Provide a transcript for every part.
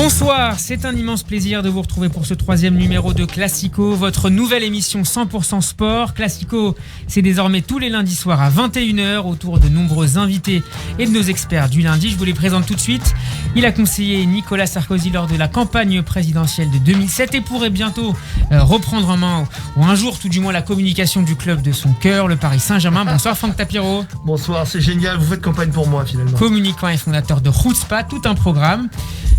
Bonsoir, c'est un immense plaisir de vous retrouver pour ce 3e numéro de Classico, votre nouvelle émission 100% sport. Classico, c'est désormais tous les lundis soirs à 21h autour de nombreux invités et de nos experts du lundi. Je vous les présente tout de suite. Il a conseillé Nicolas Sarkozy lors de la campagne présidentielle de 2007 et pourrait bientôt reprendre en main, ou un jour tout du moins, la communication du club de son cœur, le Paris Saint-Germain. Bonsoir Franck Tapiro. Bonsoir, c'est génial, vous faites campagne pour moi finalement. Communicant et fondateur de Chutzpah, tout un programme.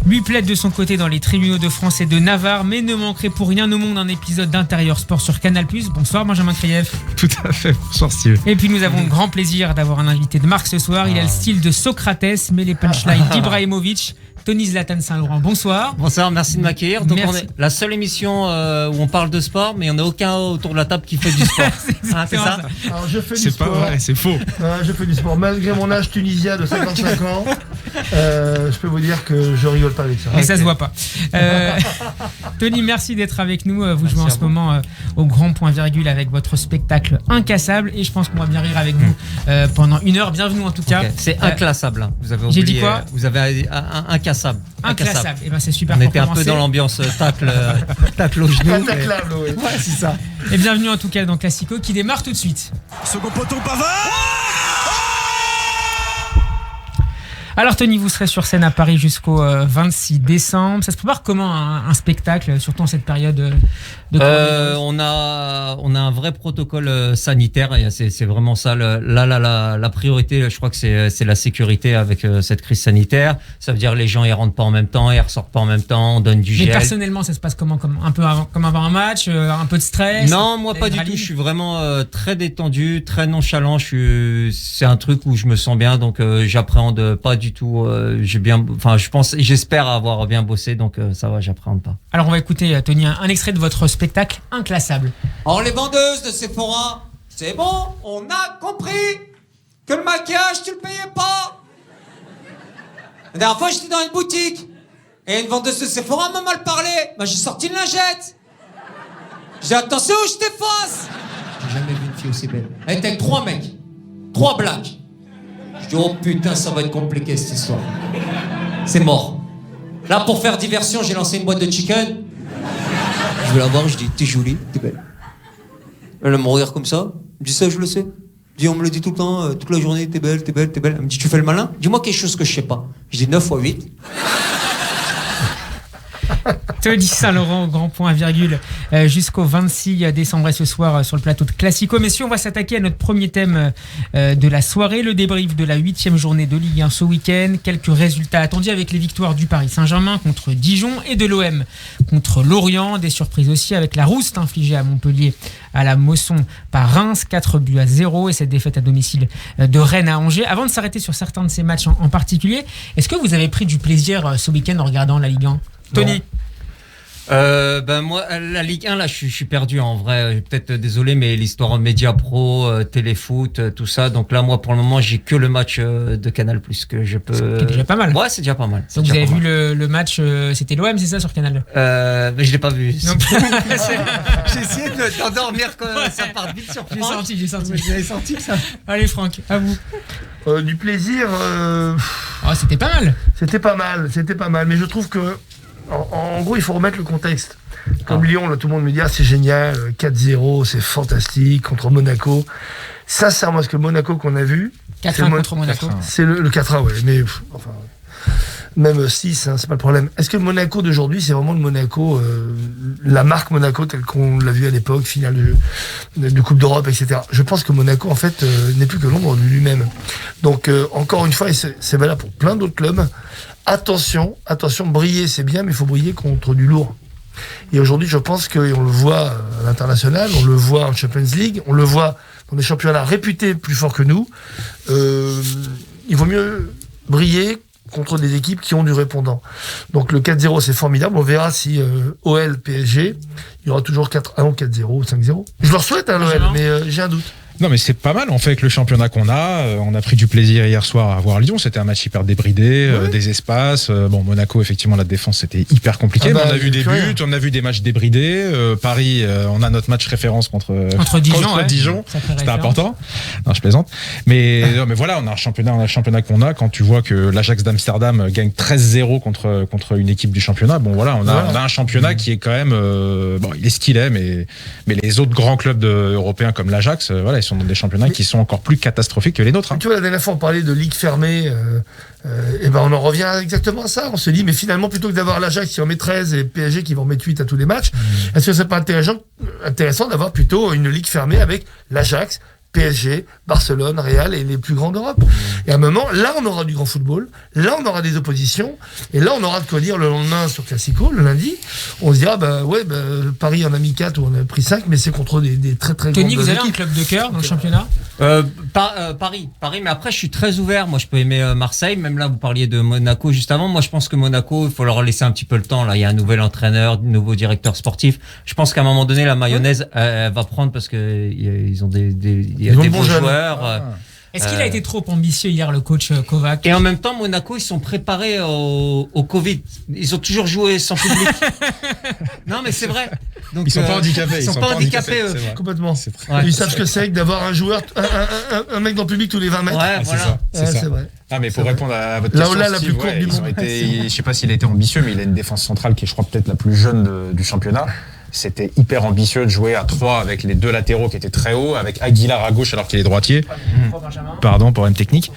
Lui plaide de son côté dans les tribunaux de France et de Navarre, mais ne manquerait pour rien au monde un épisode d'Intérieur Sport sur Canal+. Bonsoir Benjamin Krief. Tout à fait, bonsoir Steve. Et puis nous avons le grand plaisir d'avoir un invité de marque ce soir. Il a le style de Socrates, mais les punchlines d'Ibrahimovic. Tony Zlatan Saint-Laurent, bonsoir. Bonsoir, merci de m'accueillir. Donc Merci. on est la seule émission où on parle de sport, mais on n'a aucun autour de la table qui fait du sport. C'est ça. Alors je fais du C'est sport. pas vrai, c'est faux. Je fais du sport malgré mon âge tunisien de 55 ans. Je peux vous dire que je rigole pas avec ça. Et ça se voit pas. Tony, merci d'être avec nous. Vous Merci jouez en à ce vous. moment au grand point virgule avec votre spectacle Incassable. Et je pense qu'on va bien rire avec vous pendant 1 heure. Bienvenue en tout cas. Ok, c'est inclassable. Hein. Vous avez oublié. J'ai dit quoi Vous avez incassable. Inclassable. Et ben c'est super. On pour était un peu commencer. dans l'ambiance tacle au genou. Intaclable, oui. Ouais, c'est ça. Et bienvenue en tout cas dans Classico qui démarre tout de suite. Second poteau Pavard. Alors Tony, vous serez sur scène à Paris jusqu'au 26 décembre. Ça se prépare comment un spectacle, surtout en cette période de coronavirus? On a un vrai protocole sanitaire et c'est vraiment ça la priorité. Je crois que c'est la sécurité avec cette crise sanitaire. Ça veut dire les gens ils rentrent pas en même temps, ils ressortent pas en même temps, on donne du Mais gel. personnellement, ça se passe comment, comme un peu comme avant un match, un peu de stress? Non, moi pas du tout. Je suis vraiment très détendu, très nonchalant. C'est un truc où je me sens bien, donc j'appréhende pas du tout. J'espère avoir bien bossé, donc ça va, j'appréhende pas. Alors on va écouter Tony un extrait de votre spectacle Inclassable. Alors les vendeuses de Sephora, c'est bon, on a compris que le maquillage tu le payais pas. La dernière fois j'étais dans une boutique et une vendeuse de Sephora m'a mal parlé. Bah j'ai sorti une lingette. J'ai dit attention où je t'efface. J'ai jamais vu une fille aussi belle. Elle était avec 3 mecs, 3 blacks. Je dis oh putain ça va être compliqué cette histoire. C'est mort. Là pour faire diversion j'ai lancé une boîte de chicken. Je vais la voir, je dis t'es jolie, t'es belle. Elle me regarde comme ça, je dis ça je le sais. Je dis on me le dit tout le temps, toute la journée t'es belle, t'es belle, t'es belle. Elle me dit tu fais le malin, dis-moi quelque chose que je sais pas. Je dis 9 fois 8. Tony Saint-Laurent au grand point virgule jusqu'au 26 décembre et ce soir sur le plateau de Classico. Messieurs, on va s'attaquer à notre premier thème de la soirée, le débrief de la 8e journée de Ligue 1 ce week-end. Quelques résultats attendus avec les victoires du Paris Saint-Germain contre Dijon et de l'OM contre Lorient. Des surprises aussi avec la rouste infligée à Montpellier à la Mosson par Reims, 4-0 et cette défaite à domicile de Rennes à Angers. Avant de s'arrêter sur certains de ces matchs en particulier, est-ce que vous avez pris du plaisir ce week-end en regardant la Ligue 1? Tony? Moi la Ligue 1 là je suis perdu en vrai, peut-être désolé mais l'histoire en Média Pro, Téléfoot, tout ça, donc là moi pour le moment j'ai que le match de Canal+ que je peux. C'est déjà pas mal. Ouais, c'est déjà pas mal. Donc vous avez vu le match, c'était l'OM, c'est ça, sur Canal? Mais je l'ai pas vu. Donc, J'ai essayé d'endormir quand ça part vite sur j'ai Franck. senti. Vous avez senti ça? Allez Franck, à vous. Du plaisir, Oh, c'était pas mal. c'était pas mal. Mais je trouve que, en gros, il faut remettre le contexte. Comme Lyon, là, tout le monde me dit c'est génial, 4-0, c'est fantastique, contre Monaco. Sincèrement, ce que Monaco qu'on a vu, 4-1 contre Monaco. c'est le 4-1, ouais. Mais enfin, même 6, c'est pas le problème. Est-ce que le Monaco d'aujourd'hui, c'est vraiment le Monaco, la marque Monaco telle qu'on l'a vu à l'époque, finale de Coupe d'Europe, etc. Je pense que Monaco, en fait, n'est plus que l'ombre de lui-même. Donc, encore une fois, et c'est valable pour plein d'autres clubs, attention, briller c'est bien, mais il faut briller contre du lourd. Et aujourd'hui, je pense qu'on le voit à l'international, on le voit en Champions League, on le voit dans des championnats réputés plus forts que nous. Il vaut mieux briller contre des équipes qui ont du répondant. Donc le 4-0, c'est formidable. On verra si OL, PSG, il y aura toujours 4-1, 4-0, 5-0. Je leur souhaite l'OL, mais j'ai un doute. Non, mais c'est pas mal en fait avec le championnat qu'on a. On a pris du plaisir hier soir à voir Lyon. C'était un match hyper débridé, des espaces. Bon, Monaco, effectivement, la défense c'était hyper compliqué. Mais on a vu des buts, on a vu des matchs débridés. Paris, on a notre match référence contre Dijon. C'était important. Non, je plaisante. Mais voilà, on a un championnat qu'on a. Quand tu vois que l'Ajax d'Amsterdam gagne 13-0 contre une équipe du championnat, bon voilà, on a un championnat qui est quand même, bon, il est ce qu'il est, mais les autres grands clubs européens comme l'Ajax, voilà, ils sont dans des championnats qui sont encore plus catastrophiques que les nôtres. Tu vois, la dernière fois, on parlait de ligue fermée. Et ben on en revient exactement à ça. On se dit, mais finalement, plutôt que d'avoir l'Ajax qui en met 13 et PSG qui va en mettre 8 à tous les matchs, est-ce que c'est pas intéressant d'avoir plutôt une ligue fermée avec l'Ajax, PSG, Barcelone, Real et les plus grands d'Europe. Et à un moment, là, on aura du grand football, là, on aura des oppositions, et là, on aura de quoi dire le lendemain sur Classico, le lundi. On se dira, Paris en a mis 4 ou on a pris 5, mais c'est contre des très très grandes équipes. Tony, vous avez un club de cœur dans le championnat? Paris, mais après, je suis très ouvert. Moi, je peux aimer Marseille. Même là, vous parliez de Monaco juste avant. Moi, je pense que Monaco, il faut leur laisser un petit peu le temps. Là, il y a un nouvel entraîneur, un nouveau directeur sportif. Je pense qu'à un moment donné, la mayonnaise elle va prendre parce que ils ont des bons joueurs. Est-ce qu'il a été trop ambitieux hier, le coach Kovac? Et en même temps, Monaco, ils sont préparés au Covid. Ils ont toujours joué sans public. Non, mais c'est vrai. Donc, ils sont pas handicapés. Ils sont pas handicapés, eux. Complètement. Ils savent ce que c'est que d'avoir un joueur, un mec dans le public tous les 20 mètres. Ouais, voilà. C'est vrai. Ah, mais pour répondre à votre question, la plus courte du monde. Je sais pas s'il a été ambitieux, mais il a une défense centrale qui est, je crois, peut-être la plus jeune du championnat. C'était hyper ambitieux de jouer à 3 avec les deux latéraux qui étaient très hauts, avec Aguilar à gauche alors qu'il est droitier. Pardon, problème technique.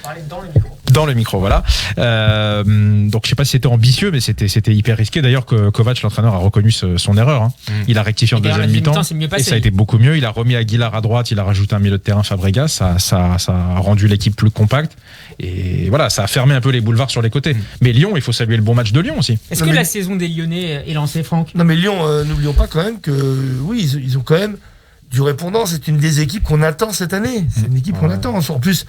Dans le micro, voilà. Donc je sais pas si c'était ambitieux, mais c'était hyper risqué. D'ailleurs, que Kovac, l'entraîneur, a reconnu son erreur. Il a rectifié en deuxième mi-temps et ça a été beaucoup mieux. Il a remis Aguilar à droite, il a rajouté un milieu de terrain, Fabregas. Ça a rendu l'équipe plus compacte. Et voilà, ça a fermé un peu les boulevards sur les côtés. Mais Lyon, il faut saluer le bon match de Lyon aussi. Est-ce que la saison des Lyonnais est lancée, Franck? Non, mais Lyon, n'oublions pas quand même que oui, ils ont quand même du répondant. C'est une des équipes qu'on attend cette année. C'est une équipe qu'on attend. En plus,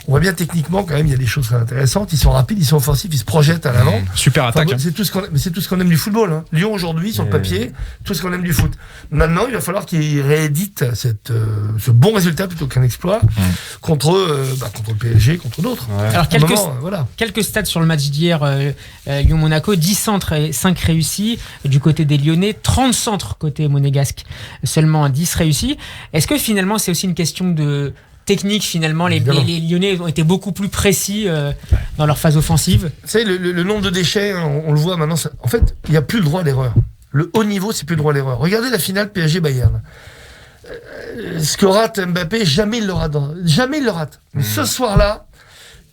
on voit bien techniquement quand même, il y a des choses très intéressantes. Ils sont rapides, ils sont offensifs, ils se projettent à l'avant. Super attaque. C'est tout ce qu'on aime du football. Hein. Lyon aujourd'hui, sur le papier, tout ce qu'on aime du foot. Maintenant, il va falloir qu'ils rééditent ce bon résultat plutôt qu'un exploit contre le PSG, contre d'autres. Alors quelques stats sur le match d'hier, Lyon-Monaco, 10 centres et 5 réussis du côté des Lyonnais, 30 centres côté monégasque, seulement 10 réussis. Est-ce que finalement c'est aussi une question de technique? Finalement les Lyonnais ont été beaucoup plus précis dans leur phase offensive. Vous savez, le nombre de déchets, on le voit maintenant, en fait il n'y a plus le droit à l'erreur. Le haut niveau, c'est plus le droit à l'erreur. Regardez la finale PSG-Bayern. Ce que rate Mbappé, jamais il le rate. Jamais il le rate. Mais ce soir-là,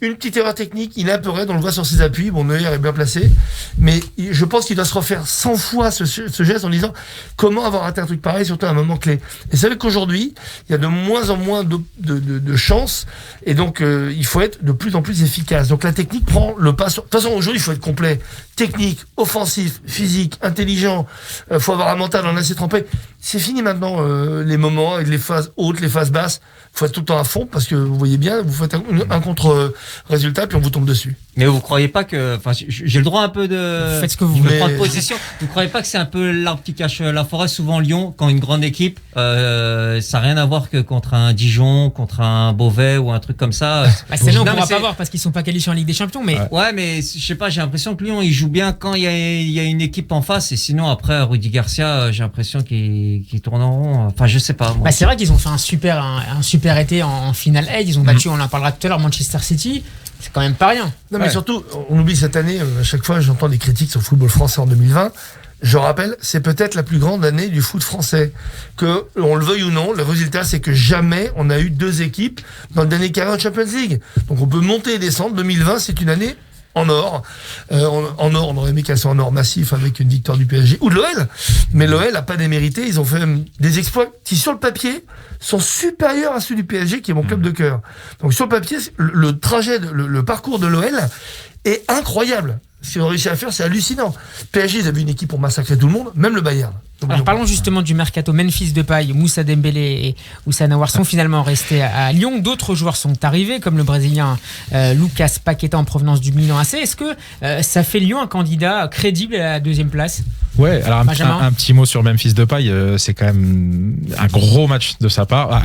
une petite erreur technique, il est un peu raide, on le voit sur ses appuis, bon, Neuer est bien placé, mais je pense qu'il doit se refaire 100 fois ce geste en disant comment avoir raté un truc pareil, surtout à un moment clé. Et vous savez qu'aujourd'hui, il y a de moins en moins de chances, et donc il faut être de plus en plus efficace. Donc la technique prend le pas sur... De toute façon, aujourd'hui, il faut être complet. Technique, offensif, physique, intelligent, faut avoir un mental en assez trempé. C'est fini maintenant les moments avec les phases hautes, les phases basses. Faut être tout le temps à fond parce que vous voyez bien, vous faites un contre-résultat puis on vous tombe dessus. Mais vous croyez pas que, enfin, j'ai le droit un peu de, faites ce que vous voulez, prendre position. Vous croyez pas que c'est un peu l'arbre qui cache la forêt? Souvent Lyon, quand une grande équipe, ça n'a rien à voir que contre un Dijon, contre un Beauvais ou un truc comme ça. C'est là on pourra pas voir parce qu'ils sont pas qualifiés en Ligue des Champions. Mais ouais, mais je sais pas, j'ai l'impression que Lyon il joue bien quand il y a une équipe en face et sinon après Rudy Garcia, j'ai l'impression qu'il tourne en rond. Enfin, je sais pas. Moi. C'est vrai qu'ils ont fait un super été en finale A. Ils ont battu, on en parlera tout à l'heure, Manchester City. C'est quand même pas rien. Non, mais surtout, on oublie cette année, à chaque fois j'entends des critiques sur le football français en 2020. Je rappelle, c'est peut-être la plus grande année du foot français. Que, on le veuille ou non, le résultat, c'est que jamais on a eu deux équipes dans le dernier carré de Champions League. Donc on peut monter et descendre. 2020, c'est une année en or. En or, on aurait aimé qu'elle soit en or massif avec une victoire du PSG ou de l'OL. Mais l'OL n'a pas démérité. Ils ont fait des exploits qui, sur le papier, sont supérieurs à ceux du PSG, qui est mon club de cœur. Donc sur le papier, le trajet, le parcours de l'OL est incroyable. Ce qu'ils ont réussi à faire, c'est hallucinant. PSG, ils avaient une équipe pour massacrer tout le monde, même le Bayern. Alors parlons justement du mercato. Memphis Depay, Moussa Dembélé et Oussama Aouar sont finalement restés à Lyon. D'autres joueurs sont arrivés, comme le Brésilien Lucas Paqueta en provenance du Milan AC. Est-ce que ça fait Lyon un candidat crédible à la deuxième place ? Ouais, alors un petit mot sur Memphis Depay, c'est quand même un gros match de sa part,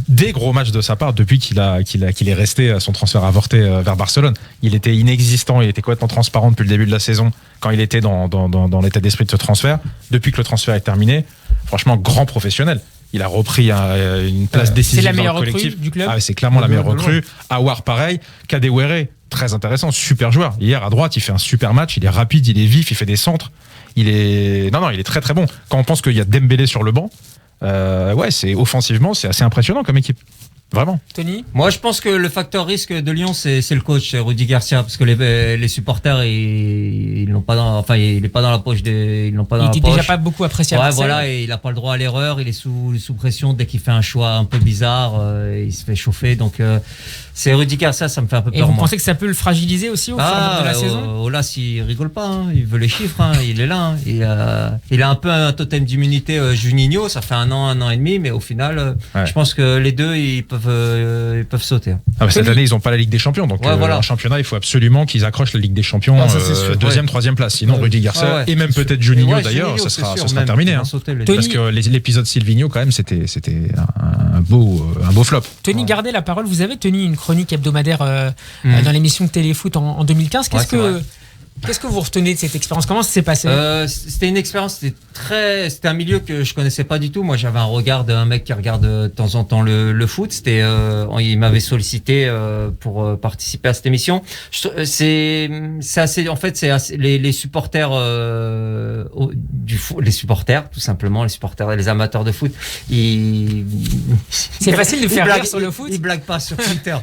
des gros matchs de sa part depuis qu'il est resté à son transfert avorté vers Barcelone. Il était inexistant, il était complètement transparent depuis le début de la saison quand il était dans l'état d'esprit de ce transfert. Depuis que le transfert est terminé, franchement, grand professionnel. Il a repris une place décisive dans le collectif. C'est la meilleure recrue du club. C'est clairement la meilleure recrue. Aouar, pareil. Kadewere, très intéressant, super joueur. Hier, à droite, il fait un super match. Il est rapide, il est vif, il fait des centres. Il est très très bon. Quand on pense qu'il y a Dembélé sur le banc, c'est offensivement, c'est assez impressionnant comme équipe. Vraiment. Tony ? Moi, je pense que le facteur risque de Lyon, c'est le coach, c'est Rudy Garcia, parce que les supporters, ils l'ont pas il est pas dans la poche ils l'ont pas dans la poche. Il était déjà pas beaucoup apprécié. Ouais, voilà, et il a pas le droit à l'erreur, il est sous pression dès qu'il fait un choix un peu bizarre, il se fait chauffer, donc c'est Rudy Garcia, ça me fait un peu peur. Et vous pensez que ça peut le fragiliser aussi au fur et à mesure de la saison ? Olas, il rigole pas, hein, il veut les chiffres, hein, il est là, hein, il a un peu un totem d'immunité Juninho, ça fait un an et demi, mais au final, je pense que les deux, ils peuvent sauter. Cette année, ils n'ont pas la Ligue des Champions, donc en championnat, il faut absolument qu'ils accrochent la Ligue des Champions, deuxième, troisième place. Sinon, Rudy Garcia et même peut-être Juninho d'ailleurs, ça sera terminé. Hein. Parce que l'épisode Silvinho, quand même, c'était un beau flop. Tony, gardez la parole. Vous avez tenu une chronique hebdomadaire dans l'émission Téléfoot en 2015. Qu'est-ce que vous retenez de cette expérience ? Comment ça s'est passé ? C'était une expérience, c'était un milieu que je connaissais pas du tout. Moi, j'avais un regard d'un mec qui regarde de temps en temps le foot. Il m'avait sollicité pour participer à cette émission. C'est assez, en fait, les supporters du foot, les supporters, tout simplement, les amateurs de foot. C'est facile de faire rire sur le foot. Ils blaguent pas sur Twitter.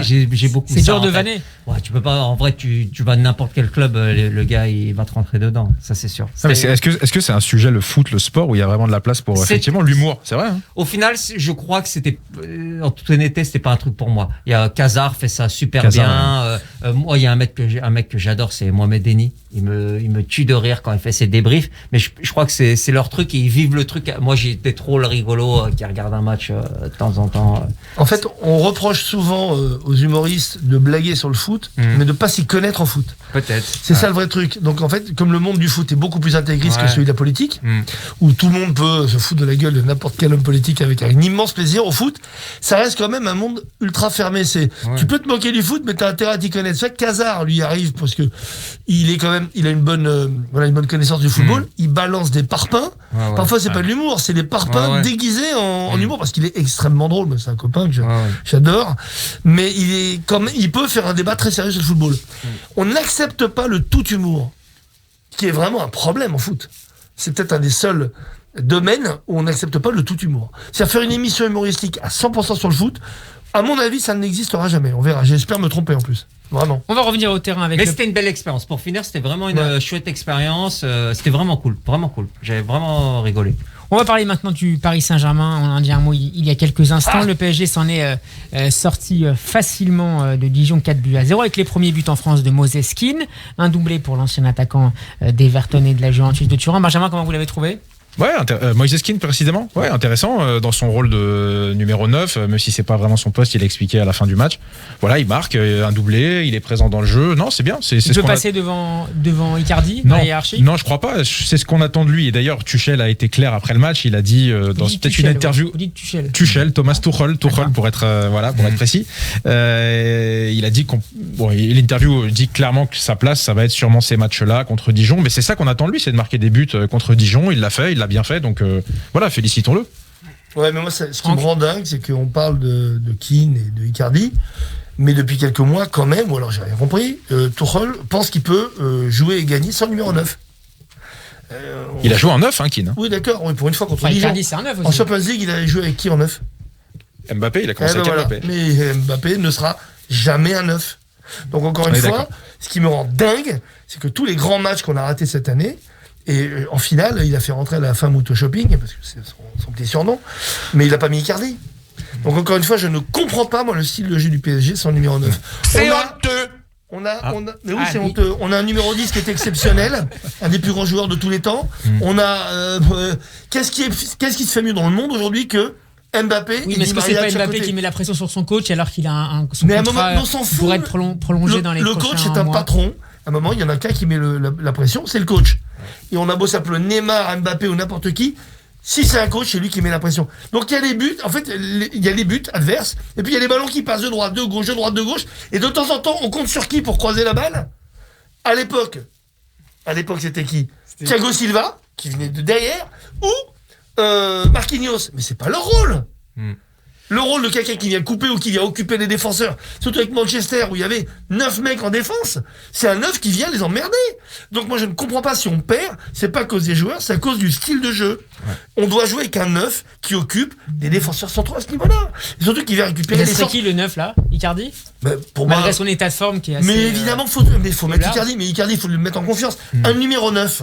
J'ai beaucoup. C'est dur de vanner. Ouais, tu peux pas. En vrai, tu vas de n'importe quel club, le gars il va te rentrer dedans, ça c'est sûr. Est-ce que c'est un sujet, le foot, le sport, où il y a vraiment de la place pour effectivement l'humour ? C'est vrai. Hein, au final, je crois que c'était, en toute honnêteté, c'était pas un truc pour moi. Il y a Kazar fait ça super bien. Moi, il y a un mec que j'adore, c'est Mohamed Eni. Il me tue de rire quand il fait ses débriefs. Mais je crois que c'est leur truc et ils vivent le truc. Moi, j'étais trop le rigolo qui regarde un match de temps en temps. En fait, on reproche souvent aux humoristes de blaguer sur le foot, mais de pas s'y connaître en foot. Peut-être. C'est ça le vrai truc. Donc en fait, comme le monde du foot est beaucoup plus intégriste que celui de la politique, où tout le monde peut se foutre de la gueule de n'importe quel homme politique avec un immense plaisir, au foot, ça reste quand même un monde ultra fermé. Tu peux te moquer du foot, mais t'as intérêt à t'y connaître. C'est vrai que Kazar, lui, arrive parce que il a une bonne connaissance du football. Il balance des parpaings. Parfois, c'est pas de l'humour, c'est des parpaings déguisés en humour, parce qu'il est extrêmement drôle. C'est un copain que j'adore. Mais il peut faire un débat très sérieux sur le football. On n'accepte pas le tout humour, qui est vraiment un problème en foot. C'est peut-être un des seuls domaines où on n'accepte pas le tout humour. C'est-à-dire faire une émission humoristique à 100% sur le foot, à mon avis, ça n'existera jamais. On verra. J'espère me tromper en plus. Vraiment. On va revenir au terrain avec. Mais c'était une belle expérience. Pour finir, c'était vraiment une chouette expérience. C'était vraiment cool. Vraiment cool. J'avais vraiment rigolé. On va parler maintenant du Paris Saint-Germain. On en a dit un mot il y a quelques instants. Le PSG s'en est sorti facilement de Dijon 4-0 avec les premiers buts en France de Moses Kean. Un doublé pour l'ancien attaquant d'Everton et de la Juventus de Turin. Benjamin, comment vous l'avez trouvé ? Ouais, Moïse Kean précisément. Ouais, intéressant dans son rôle de numéro 9, même si c'est pas vraiment son poste, il a expliqué à la fin du match. Voilà, il marque un doublé, il est présent dans le jeu. Non, c'est bien. Il peut passer devant Icardi dans la hiérarchie ? Non, je crois pas. C'est ce qu'on attend de lui. Et d'ailleurs, Tuchel a été clair après le match. Il a dit dans peut-être une interview. Tuchel, Thomas Tuchel pour être être précis. Il a dit l'interview dit clairement que sa place, ça va être sûrement ces matchs-là contre Dijon. Mais c'est ça qu'on attend de lui, c'est de marquer des buts contre Dijon. Il l'a fait. Il l'a bien fait, donc félicitons-le. Ouais, mais moi, ce qui me rend dingue, c'est qu'on parle de Kean et de Icardi, mais depuis quelques mois, quand même, ou alors j'ai rien compris, Tuchel pense qu'il peut jouer et gagner sans numéro 9. Il a joué en 9, Kean. Oui, d'accord, pour une fois contre Dijon. Icardi, c'est un 9 aussi. En Champions League, il a joué avec qui en 9 ? Mbappé, il a commencé avec Mbappé. Mais Mbappé ne sera jamais un 9. Donc encore une fois, ce qui me rend dingue, c'est que tous les grands matchs qu'on a ratés cette année, et en finale, il a fait rentrer à la fin Mouto Shopping, parce que c'est son petit surnom, mais il n'a pas mis Icardi. Donc encore une fois, je ne comprends pas, moi, le style de jeu du PSG sans numéro 9. C'est honteux. C'est honteux. On a un numéro 10 qui est exceptionnel, un des plus grands joueurs de tous les temps. On a... qu'est-ce qui se fait mieux dans le monde aujourd'hui que Mbappé? Oui, mais est-ce que c'est pas Mbappé qui met la pression sur son coach alors qu'il a son contrat pour être prolongé dans les prochains mois? Le coach est un patron. À un moment, il y en a qu'un qui met la pression, c'est le coach. Et on a beau s'appeler Neymar, Mbappé ou n'importe qui, si c'est un coach, c'est lui qui met la pression. Donc il y a les buts, en fait, il y a les buts adverses, et puis il y a les ballons qui passent de droite, de gauche, de droite, de gauche, et de temps en temps, on compte sur qui pour croiser la balle? À l'époque, c'était qui? Thiago Silva, qui venait de derrière, ou Marquinhos. Mais c'est pas leur rôle. Le rôle de quelqu'un qui vient couper ou qui vient occuper les défenseurs, surtout avec Manchester où il y avait 9 mecs en défense, c'est un 9 qui vient les emmerder. Donc moi je ne comprends pas si on perd, c'est pas à cause des joueurs, c'est à cause du style de jeu. Ouais. On doit jouer avec un 9 qui occupe des défenseurs centraux à ce niveau-là. Et surtout qui vient récupérer les centres. C'est qui le 9 là? Icardi? Pour malgré son état de forme qui est assez... Mais évidemment, faut mettre Icardi, mais Icardi, il faut le mettre en confiance. Un numéro 9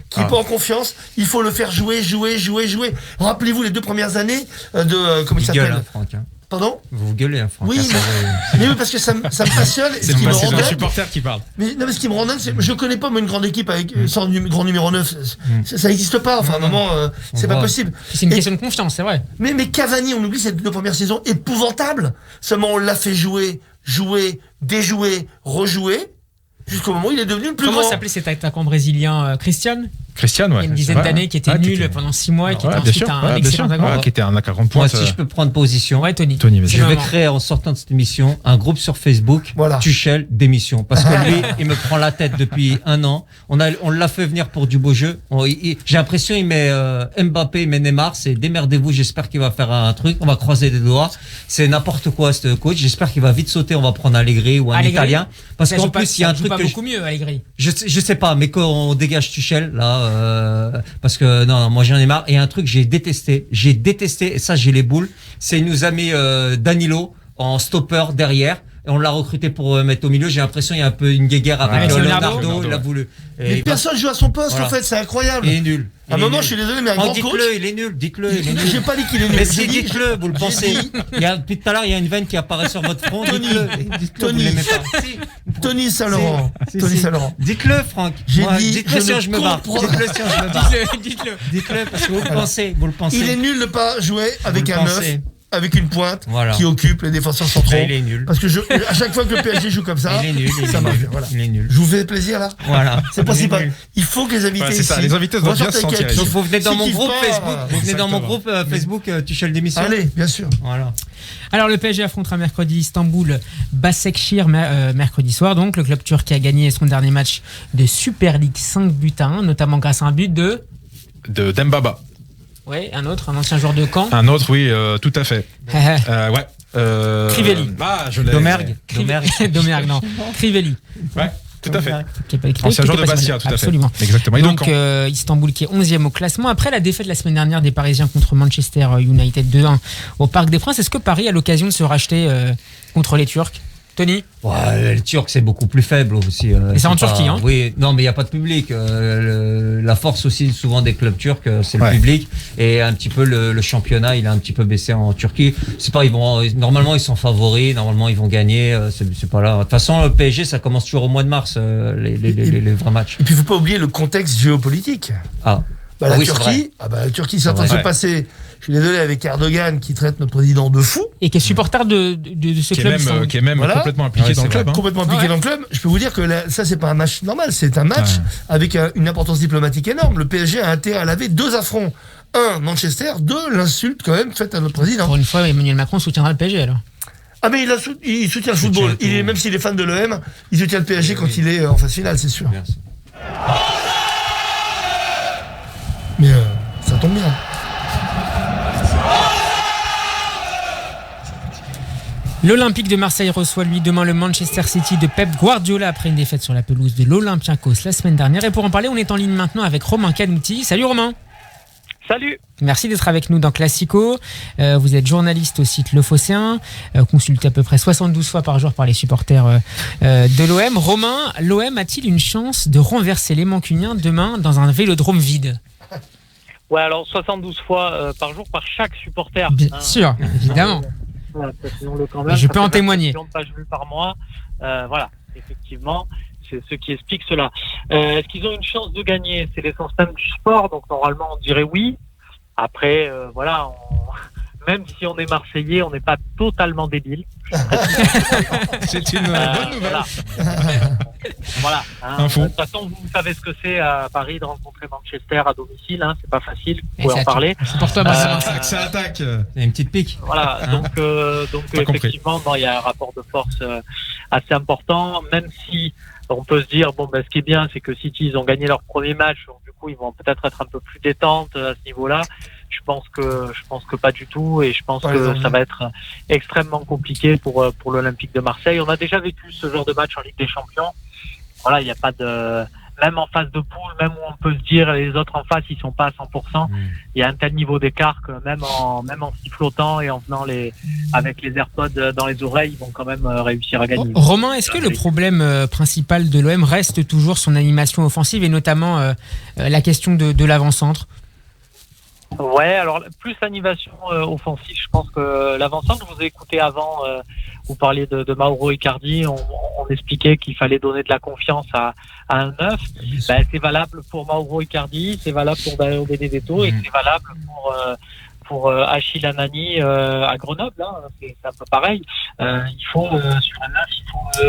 qui est pas en confiance, il faut le faire jouer. Rappelez-vous les 2 premières années de... comment il s'appelle Pardon? Vous vous gueulez, Franck. Oui, mais oui, parce que ça me passionne. C'est un supporter qui parle. Mais non, mais ce qui me rend dingue, c'est je connais pas moi une grande équipe avec sans grand numéro 9. Ça n'existe pas. Enfin, à un moment, c'est pas possible. C'est une question de confiance, c'est vrai. Mais Cavani, on oublie ces 2 premières saisons épouvantables. Seulement, on l'a fait jouer, déjouer, rejouer. Jusqu'au moment où il est devenu le plus grand. Comment s'appelait cet attaquant brésilien Christian, ouais. Il y a une dizaine d'années, qui était nul pendant 6 mois et qui était ensuite un excellent attaquant. Qui était un à 40 points. Moi, si je peux prendre position. Ouais, Tony. Je vais créer en sortant de cette émission un groupe sur Facebook. Voilà. Tuchel démission. Parce que lui, il me prend la tête depuis 1 an. On l'a fait venir pour du beau jeu. J'ai l'impression il met Mbappé, il met Neymar. C'est démerdez-vous. J'espère qu'il va faire un truc. On va croiser des doigts. C'est n'importe quoi ce coach. J'espère qu'il va vite sauter. On va prendre Allegri ou un Italien. Parce qu'en plus, il y a un truc que beaucoup mieux, Allegri. Je sais pas, mais quand on dégage Tuchel là, parce que non, moi j'en ai marre. Et un truc j'ai détesté, et ça j'ai les boules, c'est il nous a mis Danilo en stopper derrière. Et on l'a recruté pour mettre au milieu. J'ai l'impression il y a un peu une guéguerre avec Leonardo. Il a voulu. Mais personne joue à son poste en fait, c'est incroyable. Il est nul. À un moment, je suis désolé, mais un grand coach. Il est nul. Dites-le. J'ai pas dit qu'il est nul. Mais si, dites-le, vous le pensez. Depuis tout à l'heure, il y a une veine qui apparaît sur votre front. Tony Saint-Laurent. Dites-le, Franck. Dites-le si je me barre. Dites-le parce que vous le pensez. Il est nul de pas jouer avec un 9. Avec une pointe qui occupe les défenseurs centraux. Il est nul. Parce que à chaque fois que le PSG joue comme ça, ça marche bien. Voilà. Il est nul. Je vous fais plaisir là. Voilà. C'est principal. Il faut que les invités c'est ça, les invités doivent bien se sentir. Donc vous venez dans mon groupe Facebook. Vous venez dans mon groupe Facebook Tuchel démission. Allez, bien sûr. Voilà. Alors le PSG affrontera mercredi Istanbul Başakşehir mercredi soir. Donc le club turc a gagné son dernier match de Super League 5-1, notamment grâce à un but de Dembaba. Oui, un ancien joueur de Caen. Un autre, oui, tout à fait. Crivelli. Je l'ai. Domergue, non. Crivelli. Ouais, tout à fait. Ancien joueur de Bastia, tout à fait. Absolument. Exactement. Et donc Istanbul qui est 11e au classement. Après la défaite la semaine dernière des Parisiens contre Manchester United 2-1 au Parc des Princes, est-ce que Paris a l'occasion de se racheter contre les Turcs? Tony? Ouais, les Turcs c'est beaucoup plus faible aussi. Et c'est en Turquie, hein? Oui, non, mais il n'y a pas de public. La force aussi souvent des clubs turcs, c'est le public. Et un petit peu le championnat, il a un petit peu baissé en Turquie. C'est pas, normalement ils sont favoris, normalement ils vont gagner. C'est pas là. De toute façon, le PSG, ça commence toujours au mois de mars, les vrais matchs. Et puis il faut pas oublier le contexte géopolitique. La Turquie, c'est en train de se passer. Je suis désolé, avec Erdogan qui traite notre président de fou. Et qui est supporter de ce club. Qui est même complètement impliqué dans le club. Complètement impliqué dans le club. Je peux vous dire que ça, c'est pas un match normal. C'est un match avec une importance diplomatique énorme. Le PSG a intérêt à laver 2 affronts. 1, Manchester. 2, l'insulte quand même faite à notre président. Pour une fois, Emmanuel Macron soutiendra le PSG alors. Ah mais il soutient le football. Même s'il est fan de l'OM, il soutient le PSG quand il est en phase finale, c'est sûr. Mais ça tombe bien. L'Olympique de Marseille reçoit lui demain le Manchester City de Pep Guardiola après une défaite sur la pelouse de l'Olympiakos la semaine dernière. Et pour en parler, on est en ligne maintenant avec Romain Canouti. Salut Romain. Salut. Merci d'être avec nous dans Classico. Vous êtes journaliste au site Le Phocéen, consulté à peu près 72 fois par jour par les supporters de l'OM. Romain, l'OM a-t-il une chance de renverser les Mancuniens demain dans un vélodrome vide? Ouais, alors 72 fois par jour par chaque supporter. Bien sûr, évidemment. Je peux en témoigner. Pages vues par mois. Voilà, effectivement, c'est ce qui explique cela. Est-ce qu'ils ont une chance de gagner? C'est l'essence même du sport, donc normalement on dirait oui. Après, même si on est Marseillais, on n'est pas totalement débile. C'est une bonne nouvelle. Voilà. Voilà. Info. De toute façon, vous savez ce que c'est à Paris de rencontrer Manchester à domicile. C'est pas facile. Vous pouvez en parler. C'est pour toi, Ça attaque. Il y a une petite pique. Voilà. Donc effectivement, il y a un rapport de force assez important. Même si on peut se dire, ce qui est bien, c'est que City, ils ont gagné leur premier match. Donc du coup, ils vont peut-être être un peu plus détente à ce niveau-là. Je pense que pas du tout, et je pense que ça va être extrêmement compliqué pour l'Olympique de Marseille. On a déjà vécu ce genre de match en Ligue des Champions. Voilà, il n'y a pas de, même en phase de poule, même où on peut se dire les autres en face ils sont pas à 100%. Il y a un tel niveau d'écart que même en sifflotant et en venant avec les AirPods dans les oreilles, ils vont quand même réussir à gagner. Romain, est-ce que le problème principal de l'OM reste toujours son animation offensive et notamment la question de l'avant-centre? Ouais, alors plus l'animation offensive, je pense que l'avant-centre, je vous ai écouté avant, vous parliez de Mauro Icardi, on expliquait qu'il fallait donner de la confiance à un 9. C'est valable pour Mauro Icardi, c'est valable pour Dario Benedetto et c'est valable pour Achille Anani à Grenoble. C'est un peu pareil. Il faut sur un 9, il faut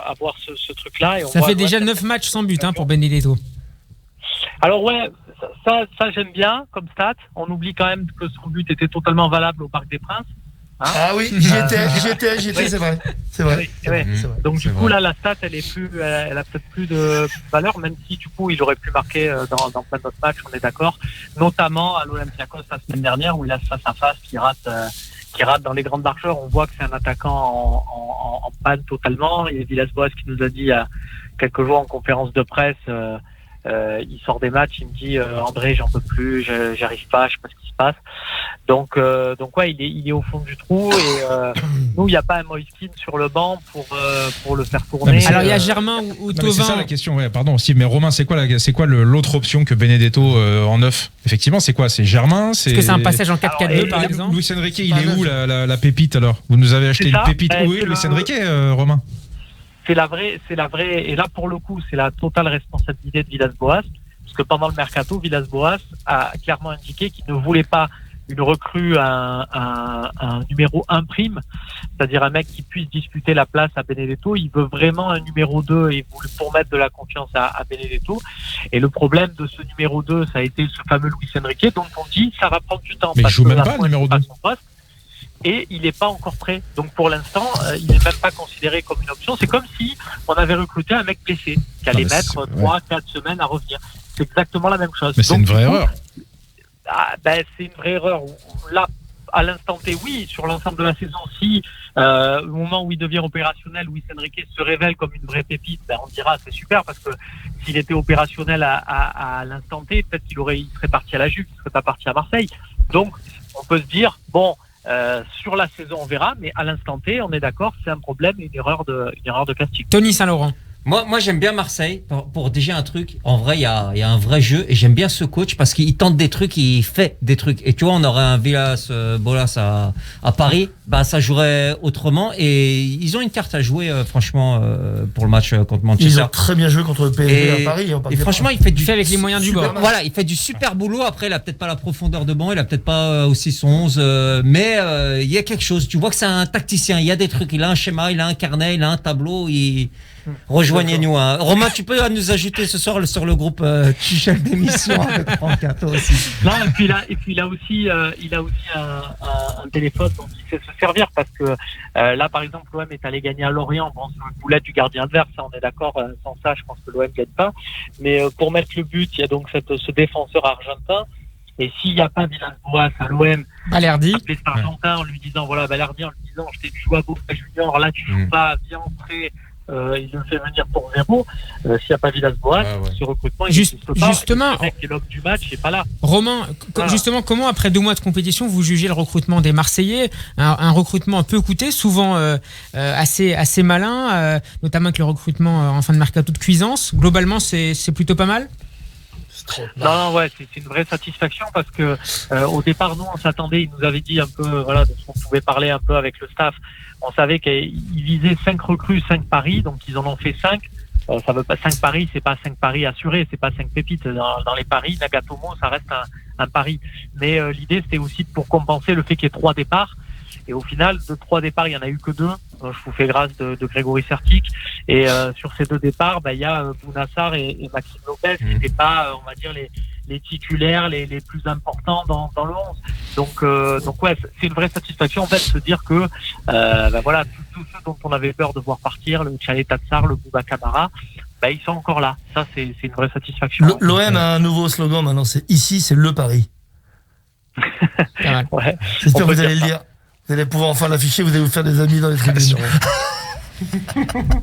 avoir ce truc-là. Et ça fait déjà 9 matchs sans but pour Benedetto. Alors ouais, ça j'aime bien comme stat. On oublie quand même que son but était totalement valable au Parc des Princes. Ah oui, j'y étais, c'est vrai. C'est vrai. Donc du coup là, la stat, elle a peut-être plus de valeur, même si du coup il aurait pu marquer dans plein d'autres matchs, on est d'accord. Notamment à l'Olympiakos la semaine dernière où il a face à face qui rate dans les grandes largeurs. On voit que c'est un attaquant en panne totalement. Il y a Villas-Boas qui nous a dit il y a quelques jours en conférence de presse. Il sort des matchs, il me dit André, j'en peux plus, j'arrive pas, je sais pas ce qui se passe. Donc ouais, il est au fond du trou et nous il n'y a pas un Moïskine sur le banc pour le faire tourner. Non, alors il y a Germain ou Thauvin. C'est ça la question, pardon Steve, mais Romain, c'est quoi l'autre option que Benedetto en 9? Effectivement, c'est quoi? C'est Germain? Est-ce que c'est un passage en 4-4-2 par exemple? Luis Enrique, il est où la pépite alors? Vous nous avez acheté une pépite? Oui, Luis Enrique, Romain. C'est la vraie, et là pour le coup, c'est la totale responsabilité de Villas-Boas, parce que pendant le mercato, Villas-Boas a clairement indiqué qu'il ne voulait pas une recrue un numéro 1 prime, c'est-à-dire un mec qui puisse disputer la place à Benedetto. Il veut vraiment un numéro 2 et pour mettre de la confiance à Benedetto. Et le problème de ce numéro 2, ça a été ce fameux Luis Enrique, dont on dit ça va prendre du temps. Mais il joue même pas le numéro 2. Et il n'est pas encore prêt. Donc pour l'instant, il n'est même pas considéré comme une option. C'est comme si on avait recruté un mec blessé, qui allait mettre 3-4 semaines à revenir. C'est exactement la même chose. Mais c'est une vraie erreur. C'est une vraie erreur. Là, à l'instant T, oui. Sur l'ensemble de la saison, si au moment où il devient opérationnel, Luis Enrique se révèle comme une vraie pépite, on dira c'est super, parce que s'il était opérationnel à l'instant T, peut-être il serait parti à la Juve, il serait pas parti à Marseille. Donc on peut se dire sur la saison on verra, mais à l'instant T on est d'accord, c'est un problème, une erreur de casting. Tony Saint-Laurent. Moi j'aime bien Marseille pour déjà un truc. En vrai il y a un vrai jeu et j'aime bien ce coach parce qu'il tente des trucs, il fait des trucs. Et tu vois, on aurait un Villas-Boas à Paris, ça jouerait autrement. Et ils ont une carte à jouer franchement pour le match contre Manchester. Ils ont très bien joué contre le PSG à Paris. Et franchement il fait du avec les moyens du bord. Voilà, il fait du super boulot. Après il a peut-être pas la profondeur de banc, il a peut-être pas aussi son 11, mais il y a quelque chose. Tu vois que c'est un tacticien. Il y a des trucs. Il a un schéma, il a un carnet, il a un tableau. Rejoignez-nous. Romain, tu peux nous ajouter ce soir sur le groupe chef d'émission avec Franck Cato aussi. Non, et puis il a aussi un téléphone dont il sait se servir, parce que là par exemple l'OM est allé gagner à Lorient, sur une boulette du gardien adverse, ça on est d'accord, sans ça je pense que l'OM gagne pas, mais pour mettre le but il y a donc ce défenseur argentin, et s'il n'y a pas Villas-Boas à l'OM, Balerdi, appeler cet argentin en lui disant Balerdi, en lui disant je t'ai vu jouer à Boca Junior, là tu joues pas, viens entrer. Il le fait venir pour 0. S'il n'y a pas Villas-Boas, ce recrutement, il n'existe pas. Justement, le mec qui est l'homme du match n'est pas là. Romain, justement, comment après 2 mois de compétition vous jugez le recrutement des Marseillais, un recrutement un peu coûté, souvent assez malin, notamment avec le recrutement en fin de mercato de Cuisance. Globalement, c'est plutôt pas mal. Non, c'est une vraie satisfaction, parce que au départ, nous, on s'attendait, il nous avait dit un peu, de ce qu'on pouvait parler un peu avec le staff. On savait qu'il visait 5 recrues, 5 paris, donc ils en ont fait 5. Ça veut pas 5 paris, c'est pas 5 paris assurés, c'est pas 5 pépites. Dans les paris, Nagatomo, ça reste un pari. Mais l'idée, c'était aussi pour compenser le fait qu'il y ait 3 départs. Et au final, de 3 départs, il n'y en a eu que 2. je vous fais grâce de Grégory Sertic. Et sur ces 2 départs, il y a Bounassar et Maxime Lopez qui n'étaient pas, on va dire, les titulaires les plus importants dans le 11. Donc ouais, c'est une vraie satisfaction en fait de se dire que voilà, tous ceux dont on avait peur de voir partir, le Tchalet Tatsar, le Bouba Kamara, ils sont encore là. Ça, c'est une vraie satisfaction. L'OM a un nouveau slogan maintenant, c'est ici, c'est le Paris. Ouais. J'espère que vous allez le lire. Vous allez pouvoir enfin l'afficher, vous allez vous faire des amis dans les tribunes.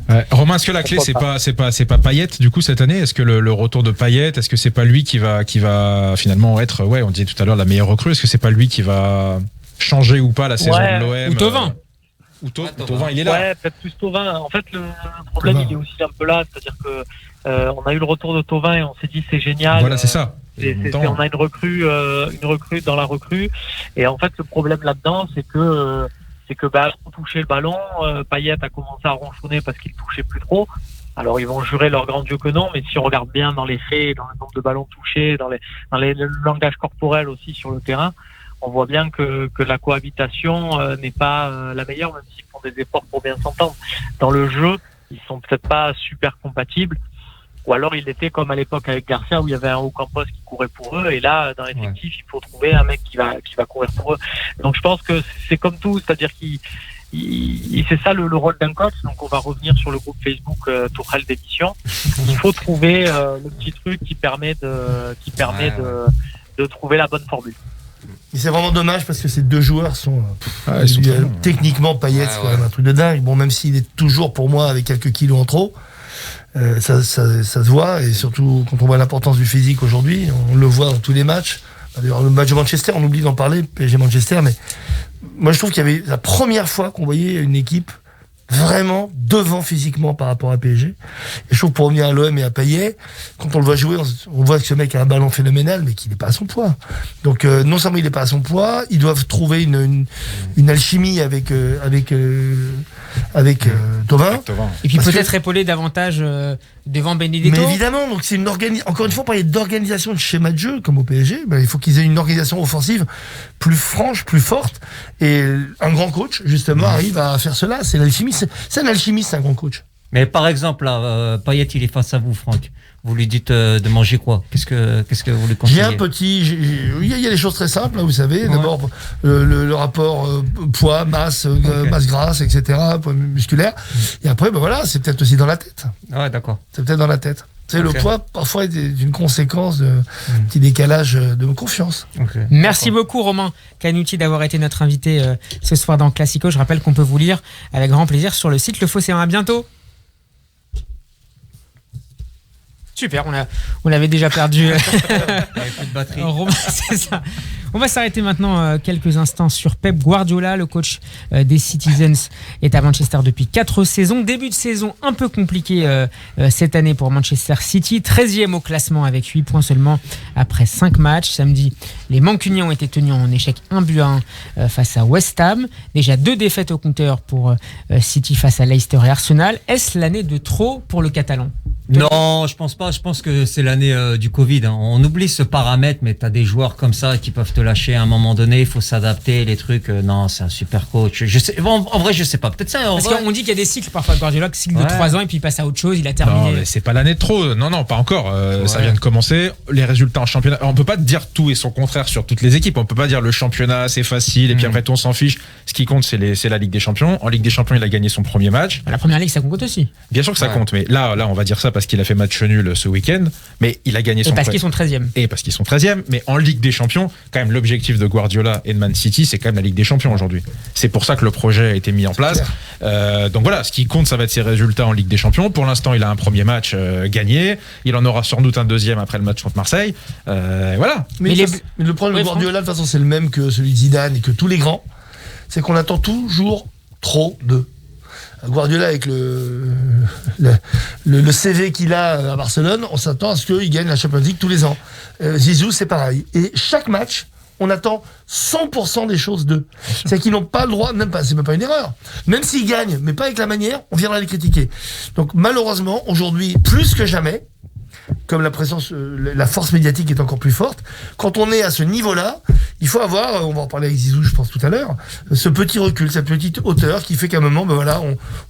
Ouais. Romain, est-ce que la clé c'est pas Payet du coup cette année? Est-ce que le retour de Payet, est-ce que c'est pas lui qui va finalement être, on disait tout à l'heure, la meilleure recrue? Est-ce que c'est pas lui qui va changer ou pas la saison de l'OM? Ou Thauvin. Thauvin, il est là. Ouais, peut-être plus Thauvin. En fait, le problème, il est aussi un peu là, c'est-à-dire que on a eu le retour de Thauvin et on s'est dit c'est génial. Voilà, c'est ça. On a une recrue dans la recrue. Et en fait, le problème là-dedans, c'est que pour toucher le ballon, Payet a commencé à ronchonner parce qu'il touchait plus trop. Alors ils vont jurer leur grand Dieu que non, mais si on regarde bien dans les faits, dans le nombre de ballons touchés, dans le langage corporel aussi sur le terrain, on voit bien que la cohabitation n'est pas la meilleure, même s'ils font des efforts pour bien s'entendre. Dans le jeu, ils sont peut-être pas super compatibles. Ou alors il était comme à l'époque avec Garcia où il y avait un Ocampos qui courait pour eux, et là dans l'effectif il faut trouver un mec qui va courir pour eux. Donc je pense que c'est comme tout, c'est-à-dire c'est ça le rôle d'un coach. Donc on va revenir sur le groupe Facebook Tourelle d'édition. Il faut trouver le petit truc qui permet de trouver la bonne formule. Et c'est vraiment dommage parce que ces 2 joueurs sont techniquement Payet, c'est quand même un truc de dingue. Bon, même s'il est toujours pour moi avec quelques kilos en trop. Ça se voit, et surtout quand on voit l'importance du physique aujourd'hui, on le voit dans tous les matchs. D'ailleurs, le match de Manchester, on oublie d'en parler, PSG Manchester, mais moi je trouve qu'il y avait la première fois qu'on voyait une équipe vraiment devant physiquement par rapport à PSG. Et je trouve, pour revenir à l'OM et à Payet, quand on le voit jouer, on voit que ce mec a un ballon phénoménal, mais qu'il n'est pas à son poids. Donc non seulement il n'est pas à son poids, ils doivent trouver une alchimie avec Thauvin. Et puis peut-être épauler davantage devant Benedetto. Mais évidemment, donc c'est encore une fois, parler d'organisation de schéma de jeu comme au PSG, il faut qu'ils aient une organisation offensive plus franche, plus forte, et un grand coach justement arrive à faire cela. C'est l'alchimie, c'est un alchimiste, un grand coach. Mais par exemple là, Payet il est face à vous, Franck. Vous lui dites de manger quoi? Qu'est-ce que vous lui conseillez? Il y a des choses très simples, hein, vous savez. D'abord, le rapport poids, masse, masse grasse, etc., poids musculaire. Et après, voilà, c'est peut-être aussi dans la tête. Ouais, d'accord. C'est peut-être dans la tête. Le poids, parfois, est une conséquence d'un petit décalage de confiance. Merci beaucoup, Romain Canuti, d'avoir été notre invité ce soir dans Classico. Je rappelle qu'on peut vous lire avec grand plaisir sur le site Le Phocéen. À bientôt. Super, on l'avait déjà perdu. Plus de batterie. C'est ça. On va s'arrêter maintenant quelques instants sur Pep Guardiola. Le coach des Citizens est à Manchester depuis 4 saisons. Début de saison un peu compliqué cette année pour Manchester City. 13e au classement avec 8 points seulement après 5 matchs. Samedi, les Mancuniens ont été tenus en échec 1-1 face à West Ham. Déjà 2 défaites au compteur pour City face à Leicester et Arsenal. Est-ce l'année de trop pour le Catalan ? Non, je pense pas. Je pense que c'est l'année du Covid. Hein. On oublie ce paramètre, mais t'as des joueurs comme ça qui peuvent te lâcher à un moment donné. Il faut s'adapter, les trucs. Non, c'est un super coach. Je sais, en vrai, je sais pas. Peut-être ça. Parce qu'on dit qu'il y a des cycles parfois. Guardiola, cycle de 3 ans et puis il passe à autre chose. Il a terminé. Non, mais c'est pas l'année de trop. Non, pas encore. Ça vient de commencer. Les résultats en championnat. Alors, on peut pas dire tout et son contraire sur toutes les équipes. On peut pas dire le championnat c'est facile et puis après on s'en fiche. Ce qui compte, c'est la Ligue des Champions. En Ligue des Champions, il a gagné son premier match. La première ligue, ça compte aussi. Bien sûr que ça compte, mais là, on va dire ça parce qu'il a fait match nul ce week-end, mais il a gagné son parce qu'ils sont 13e. Et parce qu'ils sont 13e, mais en Ligue des Champions, quand même, l'objectif de Guardiola et de Man City, c'est quand même la Ligue des Champions aujourd'hui. C'est pour ça que le projet a été mis en place. Donc voilà, ce qui compte, ça va être ses résultats en Ligue des Champions. Pour l'instant, il a un premier match gagné. Il en aura sans doute un deuxième après le match contre Marseille. Voilà. Mais le problème de Guardiola, de toute façon, c'est le même que celui de Zidane et que tous les grands. C'est qu'on attend toujours trop d'eux. Guardiola, avec le CV qu'il a à Barcelone, on s'attend à ce qu'il gagne la Champions League tous les ans. Zizou, c'est pareil. Et chaque match, on attend 100% des choses d'eux. C'est qu'ils n'ont pas le droit, c'est même pas une erreur. Même s'ils gagnent, mais pas avec la manière, on viendra les critiquer. Donc malheureusement, aujourd'hui, plus que jamais, comme la présence, la force médiatique est encore plus forte. Quand on est à ce niveau-là, il faut avoir, on va en parler avec Zizou, je pense tout à l'heure, ce petit recul, cette petite hauteur qui fait qu'à un moment,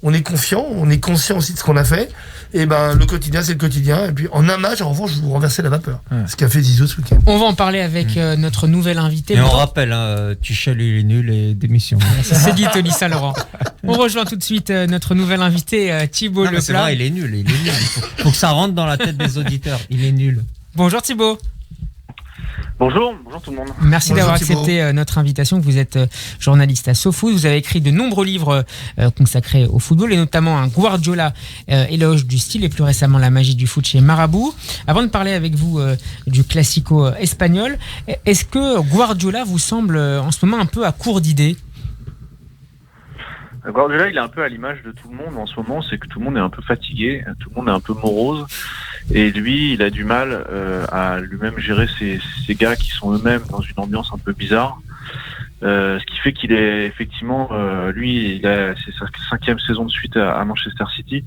on est confiant, on est conscient aussi de ce qu'on a fait. Et le quotidien, c'est le quotidien. Et puis en un match, en revanche, vous renversez la vapeur. Ce qu'a fait Zizou ce week-end. On va en parler avec notre nouvel invité. Et on rappelle, Tuchel il est nul et démission. C'est dit Tony Saint-Laurent. On rejoint tout de suite notre nouvel invité Thibaut Leplat. C'est vrai, il est nul. Faut que ça rentre dans la tête des auditeurs. Il est nul. Bonjour Thibaut. Bonjour tout le monde. Merci d'avoir accepté notre invitation. Vous êtes journaliste à SoFoot. Vous avez écrit de nombreux livres consacrés au football et notamment un Guardiola, éloge du style et plus récemment La magie du foot chez Marabout. Avant de parler avec vous du classico espagnol, est-ce que Guardiola vous semble en ce moment un peu à court d'idées ? Guardiola, il est un peu à l'image de tout le monde en ce moment, c'est que tout le monde est un peu fatigué, tout le monde est un peu morose, et lui, il a du mal à lui-même gérer ces gars qui sont eux-mêmes dans une ambiance un peu bizarre. Ce qui fait qu'il est effectivement, c'est sa 5e saison de suite à Manchester City,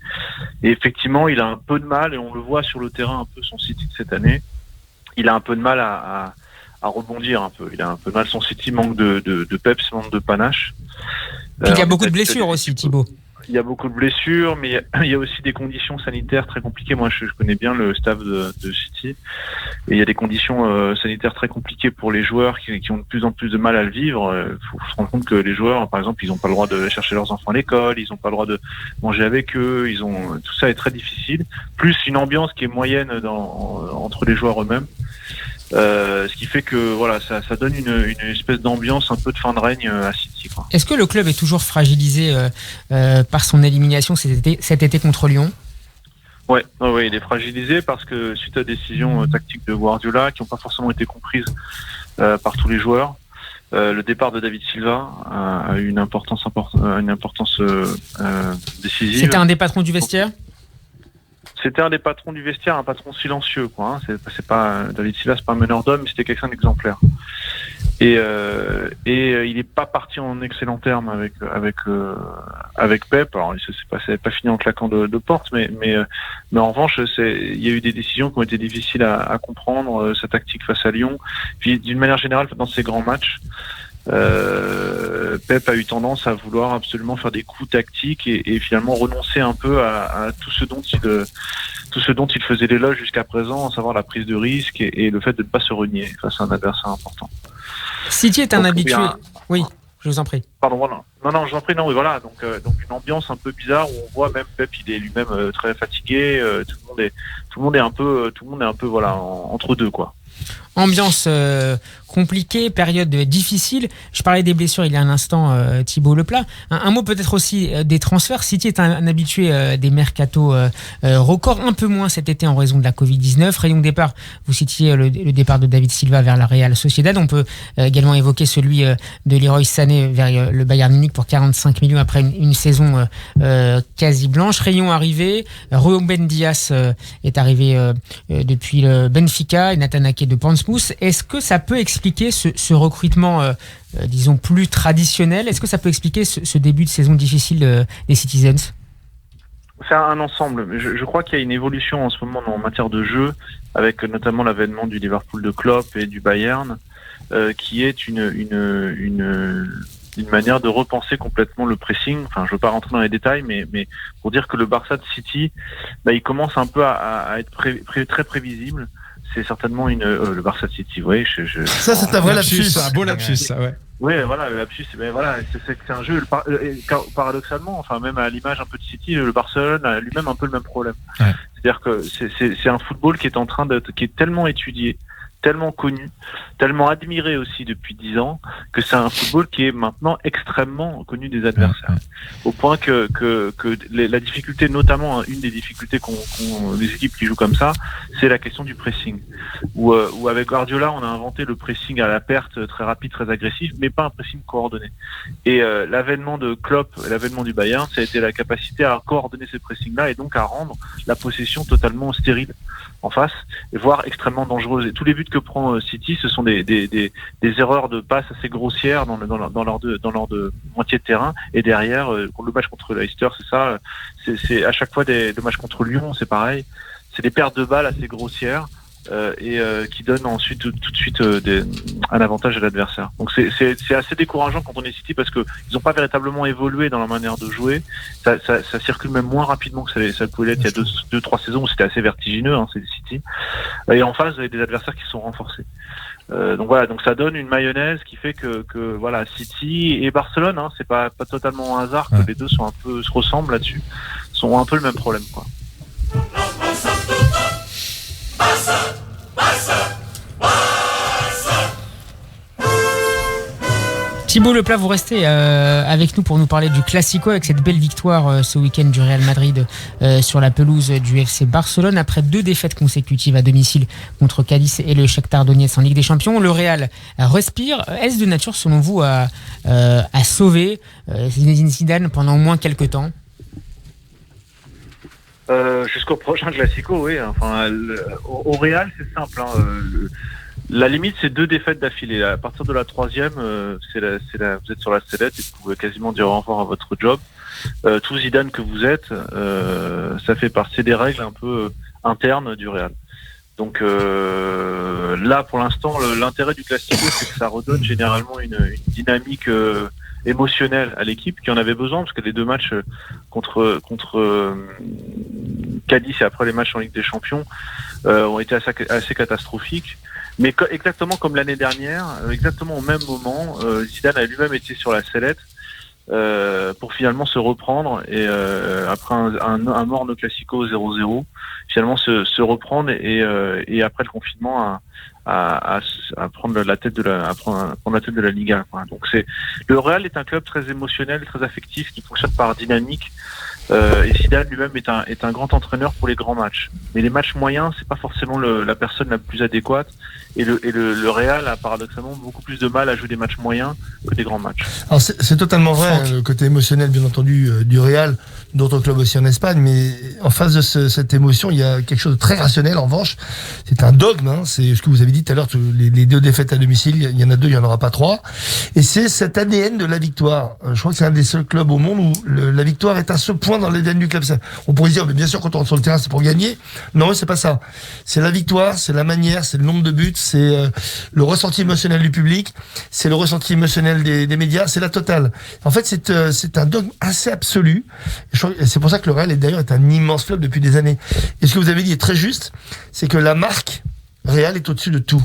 et effectivement, il a un peu de mal, et on le voit sur le terrain un peu son City de cette année, il a un peu de mal à rebondir un peu, il a un peu de mal, son City manque de peps, manque de panache. Puis il y a beaucoup de blessures aussi, Thibaut. Il y a beaucoup de blessures, mais il y a aussi des conditions sanitaires très compliquées. Moi, je connais bien le staff de City, et il y a des conditions sanitaires très compliquées pour les joueurs qui ont de plus en plus de mal à le vivre. Il faut se rendre compte que les joueurs, par exemple, ils n'ont pas le droit de chercher leurs enfants à l'école, ils n'ont pas le droit de manger avec eux, tout ça est très difficile. Plus une ambiance qui est moyenne entre les joueurs eux-mêmes. Ce qui fait que voilà, ça donne une espèce d'ambiance un peu de fin de règne à City, quoi. Est-ce que le club est toujours fragilisé par son élimination cet été contre Lyon ? Ouais, il est fragilisé parce que suite à des décisions tactiques de Guardiola qui n'ont pas forcément été comprises par tous les joueurs, le départ de David Silva a eu une importance décisive. C'était un des patrons du vestiaire ? C'était un des patrons du vestiaire, un patron silencieux, quoi. C'est pas David Silva, c'est pas un meneur d'hommes, mais c'était quelqu'un d'exemplaire. Et il n'est pas parti en excellents termes avec Pep. Alors c'est pas fini en claquant de porte, mais en revanche, il y a eu des décisions qui ont été difficiles à comprendre, sa tactique face à Lyon. Puis d'une manière générale, dans ces grands matchs, Pep a eu tendance à vouloir absolument faire des coups tactiques et finalement renoncer un peu à tout ce dont il faisait l'éloge jusqu'à présent, à savoir la prise de risque et le fait de ne pas se renier face à un adversaire important. City est un habitué. Oui, je vous en prie. Pardon, voilà. Non, je vous en prie, non, oui, voilà. Donc une ambiance un peu bizarre où on voit même Pep, il est lui-même très fatigué. Tout le monde est un peu, voilà, entre deux, quoi. Ambiance compliquée, période difficile. Je parlais des blessures il y a un instant, Thibaut Leplat. Un mot peut-être aussi des transferts. City est un habitué des mercatos records, un peu moins cet été en raison de la Covid-19. Rayon de départ, vous citiez le départ de David Silva vers la Real Sociedad. On peut également évoquer celui de Leroy Sané vers le Bayern Munich pour 45 millions après une saison quasi blanche. Rayon arrivé, Ruben Dias est arrivé depuis le Benfica et Nathan Ake de Portsmouth. Est-ce que ça peut expliquer ce recrutement, disons, plus traditionnel ? Est-ce que ça peut expliquer ce début de saison difficile des Citizens ? C'est un ensemble. Je crois qu'il y a une évolution en ce moment en matière de jeu, avec notamment l'avènement du Liverpool de Klopp et du Bayern, qui est une manière de repenser complètement le pressing. Enfin, je veux pas rentrer dans les détails, mais pour dire que le Barça de City, il commence un peu à être très prévisible. C'est certainement le Barça de City, oui. Ça, c'est un vrai lapsus. C'est un beau lapsus, ça, ouais. Oui, voilà, le lapsus, c'est un jeu, paradoxalement, enfin, même à l'image un peu de City, le Barcelone a lui-même un peu le même problème. Ouais. C'est-à-dire que c'est un football qui est tellement étudié, tellement connu, tellement admiré aussi depuis 10 ans, que c'est un football qui est maintenant extrêmement connu des adversaires. Au point que la difficulté, notamment une des difficultés qu'ont les équipes qui jouent comme ça, c'est la question du pressing. Où avec Guardiola, on a inventé le pressing à la perte, très rapide, très agressif, mais pas un pressing coordonné. Et l'avènement de Klopp, l'avènement du Bayern, ça a été la capacité à coordonner ces pressings-là et donc à rendre la possession totalement stérile en face, et voire extrêmement dangereuse. Et tous les buts que prend City, ce sont des erreurs de passe assez grossières dans leur moitié de terrain. Et derrière, le match contre Leicester, c'est ça. C'est à chaque fois le match contre Lyon, c'est pareil. c'est des pertes de balles assez grossières. Qui donne ensuite tout de suite un avantage à l'adversaire. Donc c'est assez décourageant quand on est City parce que ils n'ont pas véritablement évolué dans leur manière de jouer. Ça circule même moins rapidement que ça pouvait l'être il y a 2-3 saisons où c'était assez vertigineux, c'est City. Et en face, vous avez des adversaires qui sont renforcés. Donc voilà, donc ça donne une mayonnaise qui fait que voilà, City et Barcelone, c'est pas totalement un hasard que les deux sont un peu se ressemblent là-dessus, sont un peu le même problème, quoi. Thibaut Leplat, vous restez avec nous pour nous parler du Classico avec cette belle victoire ce week-end du Real Madrid sur la pelouse du FC Barcelone après 2 défaites consécutives à domicile contre Cadiz et le Shakhtar Donetsk en Ligue des Champions. Le Real respire. Est-ce de nature selon vous à sauver Zinedine Zidane pendant au moins quelques temps? Jusqu'au prochain Classico, oui. Enfin, au Real, c'est simple. La limite, c'est 2 défaites d'affilée. À partir de la 3e, vous êtes sur la sellette et vous pouvez quasiment dire au revoir à votre job. Tout Zidane que vous êtes, ça fait partie des règles un peu internes du Real. Donc là, pour l'instant, l'intérêt du Classico, c'est que ça redonne généralement une dynamique émotionnelle à l'équipe qui en avait besoin, parce que les 2 matchs contre Cadiz et après les matchs en Ligue des Champions ont été assez catastrophiques. Mais exactement comme l'année dernière, exactement au même moment, Zidane a lui-même été sur la sellette pour finalement se reprendre et après un morne Classico 0-0, finalement se reprendre et après le confinement à prendre la tête de la Liga, quoi. Donc le Real est un club très émotionnel, très affectif, qui fonctionne par dynamique. Et Zidane lui-même est un grand entraîneur pour les grands matchs. Mais les matchs moyens, c'est pas forcément la personne la plus adéquate. Et le Real a paradoxalement beaucoup plus de mal à jouer des matchs moyens que des grands matchs. Alors c'est totalement vrai, le côté émotionnel bien entendu du Real, d'autres clubs aussi en Espagne, mais en face de cette émotion, il y a quelque chose de très rationnel. En revanche, c'est un dogme, c'est ce que vous avez dit tout à l'heure, les 2 défaites à domicile, il y en a 2, il n'y en aura pas 3. Et c'est cet ADN de la victoire. Je crois que c'est un des seuls clubs au monde où la victoire est à ce point dans l'ADN du club. On pourrait se dire, mais bien sûr, quand on rentre sur le terrain, c'est pour gagner. Non, c'est pas ça. C'est la victoire, c'est la manière, c'est le nombre de buts, c'est le ressenti émotionnel du public, c'est le ressenti émotionnel des médias, c'est la totale. En fait, c'est un dogme assez absolu. Et c'est pour ça que le Real d'ailleurs est un immense club depuis des années. Et ce que vous avez dit est très juste, c'est que la marque Real est au-dessus de tout.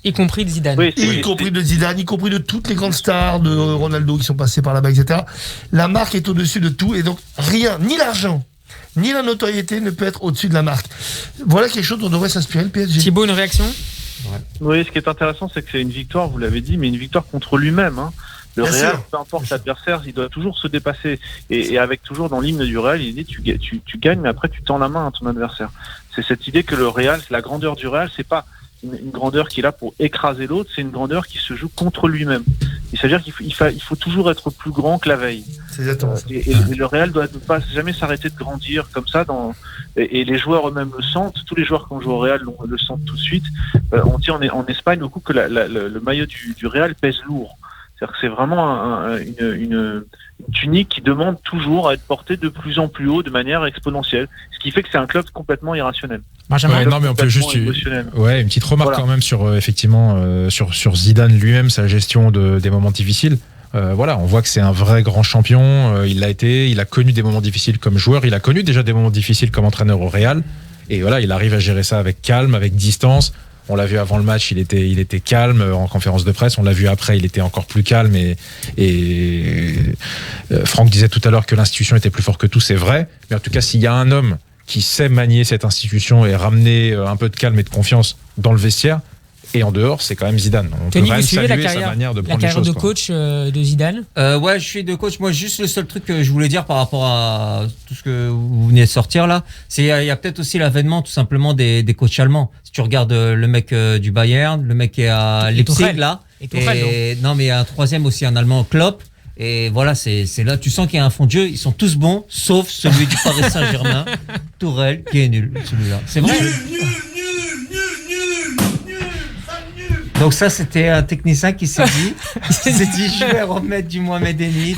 Y compris de Zidane. Oui, y compris de Zidane, y compris de toutes les grandes stars, de Ronaldo qui sont passés par là-bas, etc. La marque est au-dessus de tout, et donc rien, ni l'argent, ni la notoriété ne peut être au-dessus de la marque. Voilà quelque chose dont devrait s'inspirer le PSG. Thibaut, une réaction ? Oui, ce qui est intéressant, c'est que c'est une victoire, vous l'avez dit, mais une victoire contre lui-même. Le Bien Real, sûr. peu importe l'adversaire, il doit toujours se dépasser. Et avec toujours dans l'hymne du Real, il dit tu gagnes, mais après tu tends la main à ton adversaire. C'est cette idée que le Real, la grandeur du Real, c'est pas une grandeur qui est là pour écraser l'autre, c'est une grandeur qui se joue contre lui-même. C'est-à-dire qu'il faut toujours être plus grand que la veille. C'est exactement ça. Et le Real doit ne pas jamais s'arrêter de grandir comme ça. Et les joueurs eux-mêmes le sentent. Tous les joueurs qui ont joué au Real le sentent tout de suite. On dit en Espagne beaucoup que le maillot du Real pèse lourd. C'est-à-dire que c'est vraiment une tunique qui demande toujours à être portée de plus en plus haut de manière exponentielle. Ce qui fait que c'est un club complètement irrationnel. Ouais, non, mais on peut juste une petite remarque quand même sur effectivement sur Zidane lui-même, sa gestion des moments difficiles. On voit que c'est un vrai grand champion. Il a connu des moments difficiles comme joueur. Il a connu déjà des moments difficiles comme entraîneur au Real. Et voilà, il arrive à gérer ça avec calme, avec distance. On l'a vu avant le match, il était calme en conférence de presse. On l'a vu après, il était encore plus calme. Et Franck disait tout à l'heure que l'institution était plus forte que tout, c'est vrai. Mais en tout cas, s'il y a un homme qui sait manier cette institution et ramener un peu de calme et de confiance dans le vestiaire et en dehors, c'est quand même Zidane. On peut même saluer sa manière de prendre les choses. La carrière de coach de Zidane. Ouais, je suis de coach. Moi, juste le seul truc que je voulais dire par rapport à tout ce que vous venez de sortir là, c'est il y a peut-être aussi l'avènement tout simplement des coachs allemands. Si tu regardes le mec du Bayern, le mec qui est à Leipzig là, non mais il y a un troisième aussi, un Allemand, Klopp. Et voilà, c'est là, tu sens qu'il y a un fond de jeu. Ils sont tous bons, sauf celui du Paris Saint-Germain, Tourelle, qui est nul, celui-là. C'est vrai. Donc ça, c'était un technicien qui s'est dit, je vais remettre du Mohamed Eni.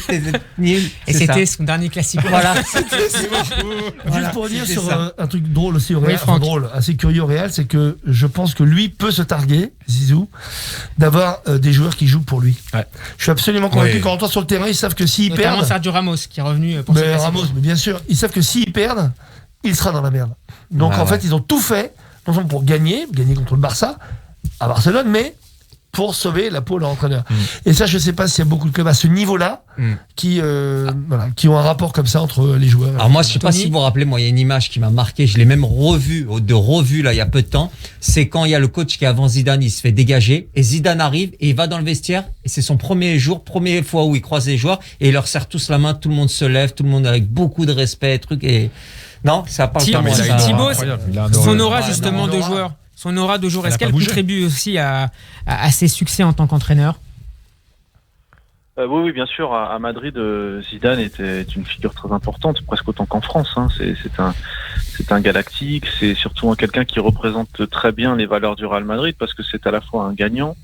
Et c'était son dernier classique. Voilà. Juste pour dire sur un truc drôle aussi au Real, assez curieux au Real, c'est que je pense que lui peut se targuer, Zizou, d'avoir des joueurs qui jouent pour lui. Ouais. Je suis absolument convaincu qu'en rentrant sur le terrain, ils savent que s'ils perdent... Notamment Sergio Ramos qui est revenu pour Ramos, mais bien sûr, ils savent que s'ils perdent, il sera dans la merde. Donc en fait, ils ont tout fait pour gagner contre le Barça à Barcelone, mais pour sauver la peau de leur entraîneur. Et ça, je ne sais pas s'il y a beaucoup de clubs à ce niveau-là qui ont un rapport comme ça entre les joueurs. Alors moi, je ne sais pas si vous vous rappelez, moi, il y a une image qui m'a marqué, je l'ai même revue là, il y a peu de temps. C'est quand il y a le coach qui est avant Zidane, il se fait dégager, et Zidane arrive, et il va dans le vestiaire, et c'est son première fois où il croise les joueurs, et il leur serre tous la main, tout le monde se lève, tout le monde avec beaucoup de respect, et... Non, ça parle pas. Thibaut, son aura justement de joueur. Son aura de joueur, est-ce qu'elle contribue aussi à ses succès en tant qu'entraîneur ? Oui, bien sûr. À Madrid, Zidane était une figure très importante, presque autant qu'en France. Hein. C'est un galactique. C'est surtout quelqu'un qui représente très bien les valeurs du Real Madrid parce que c'est à la fois un gagnant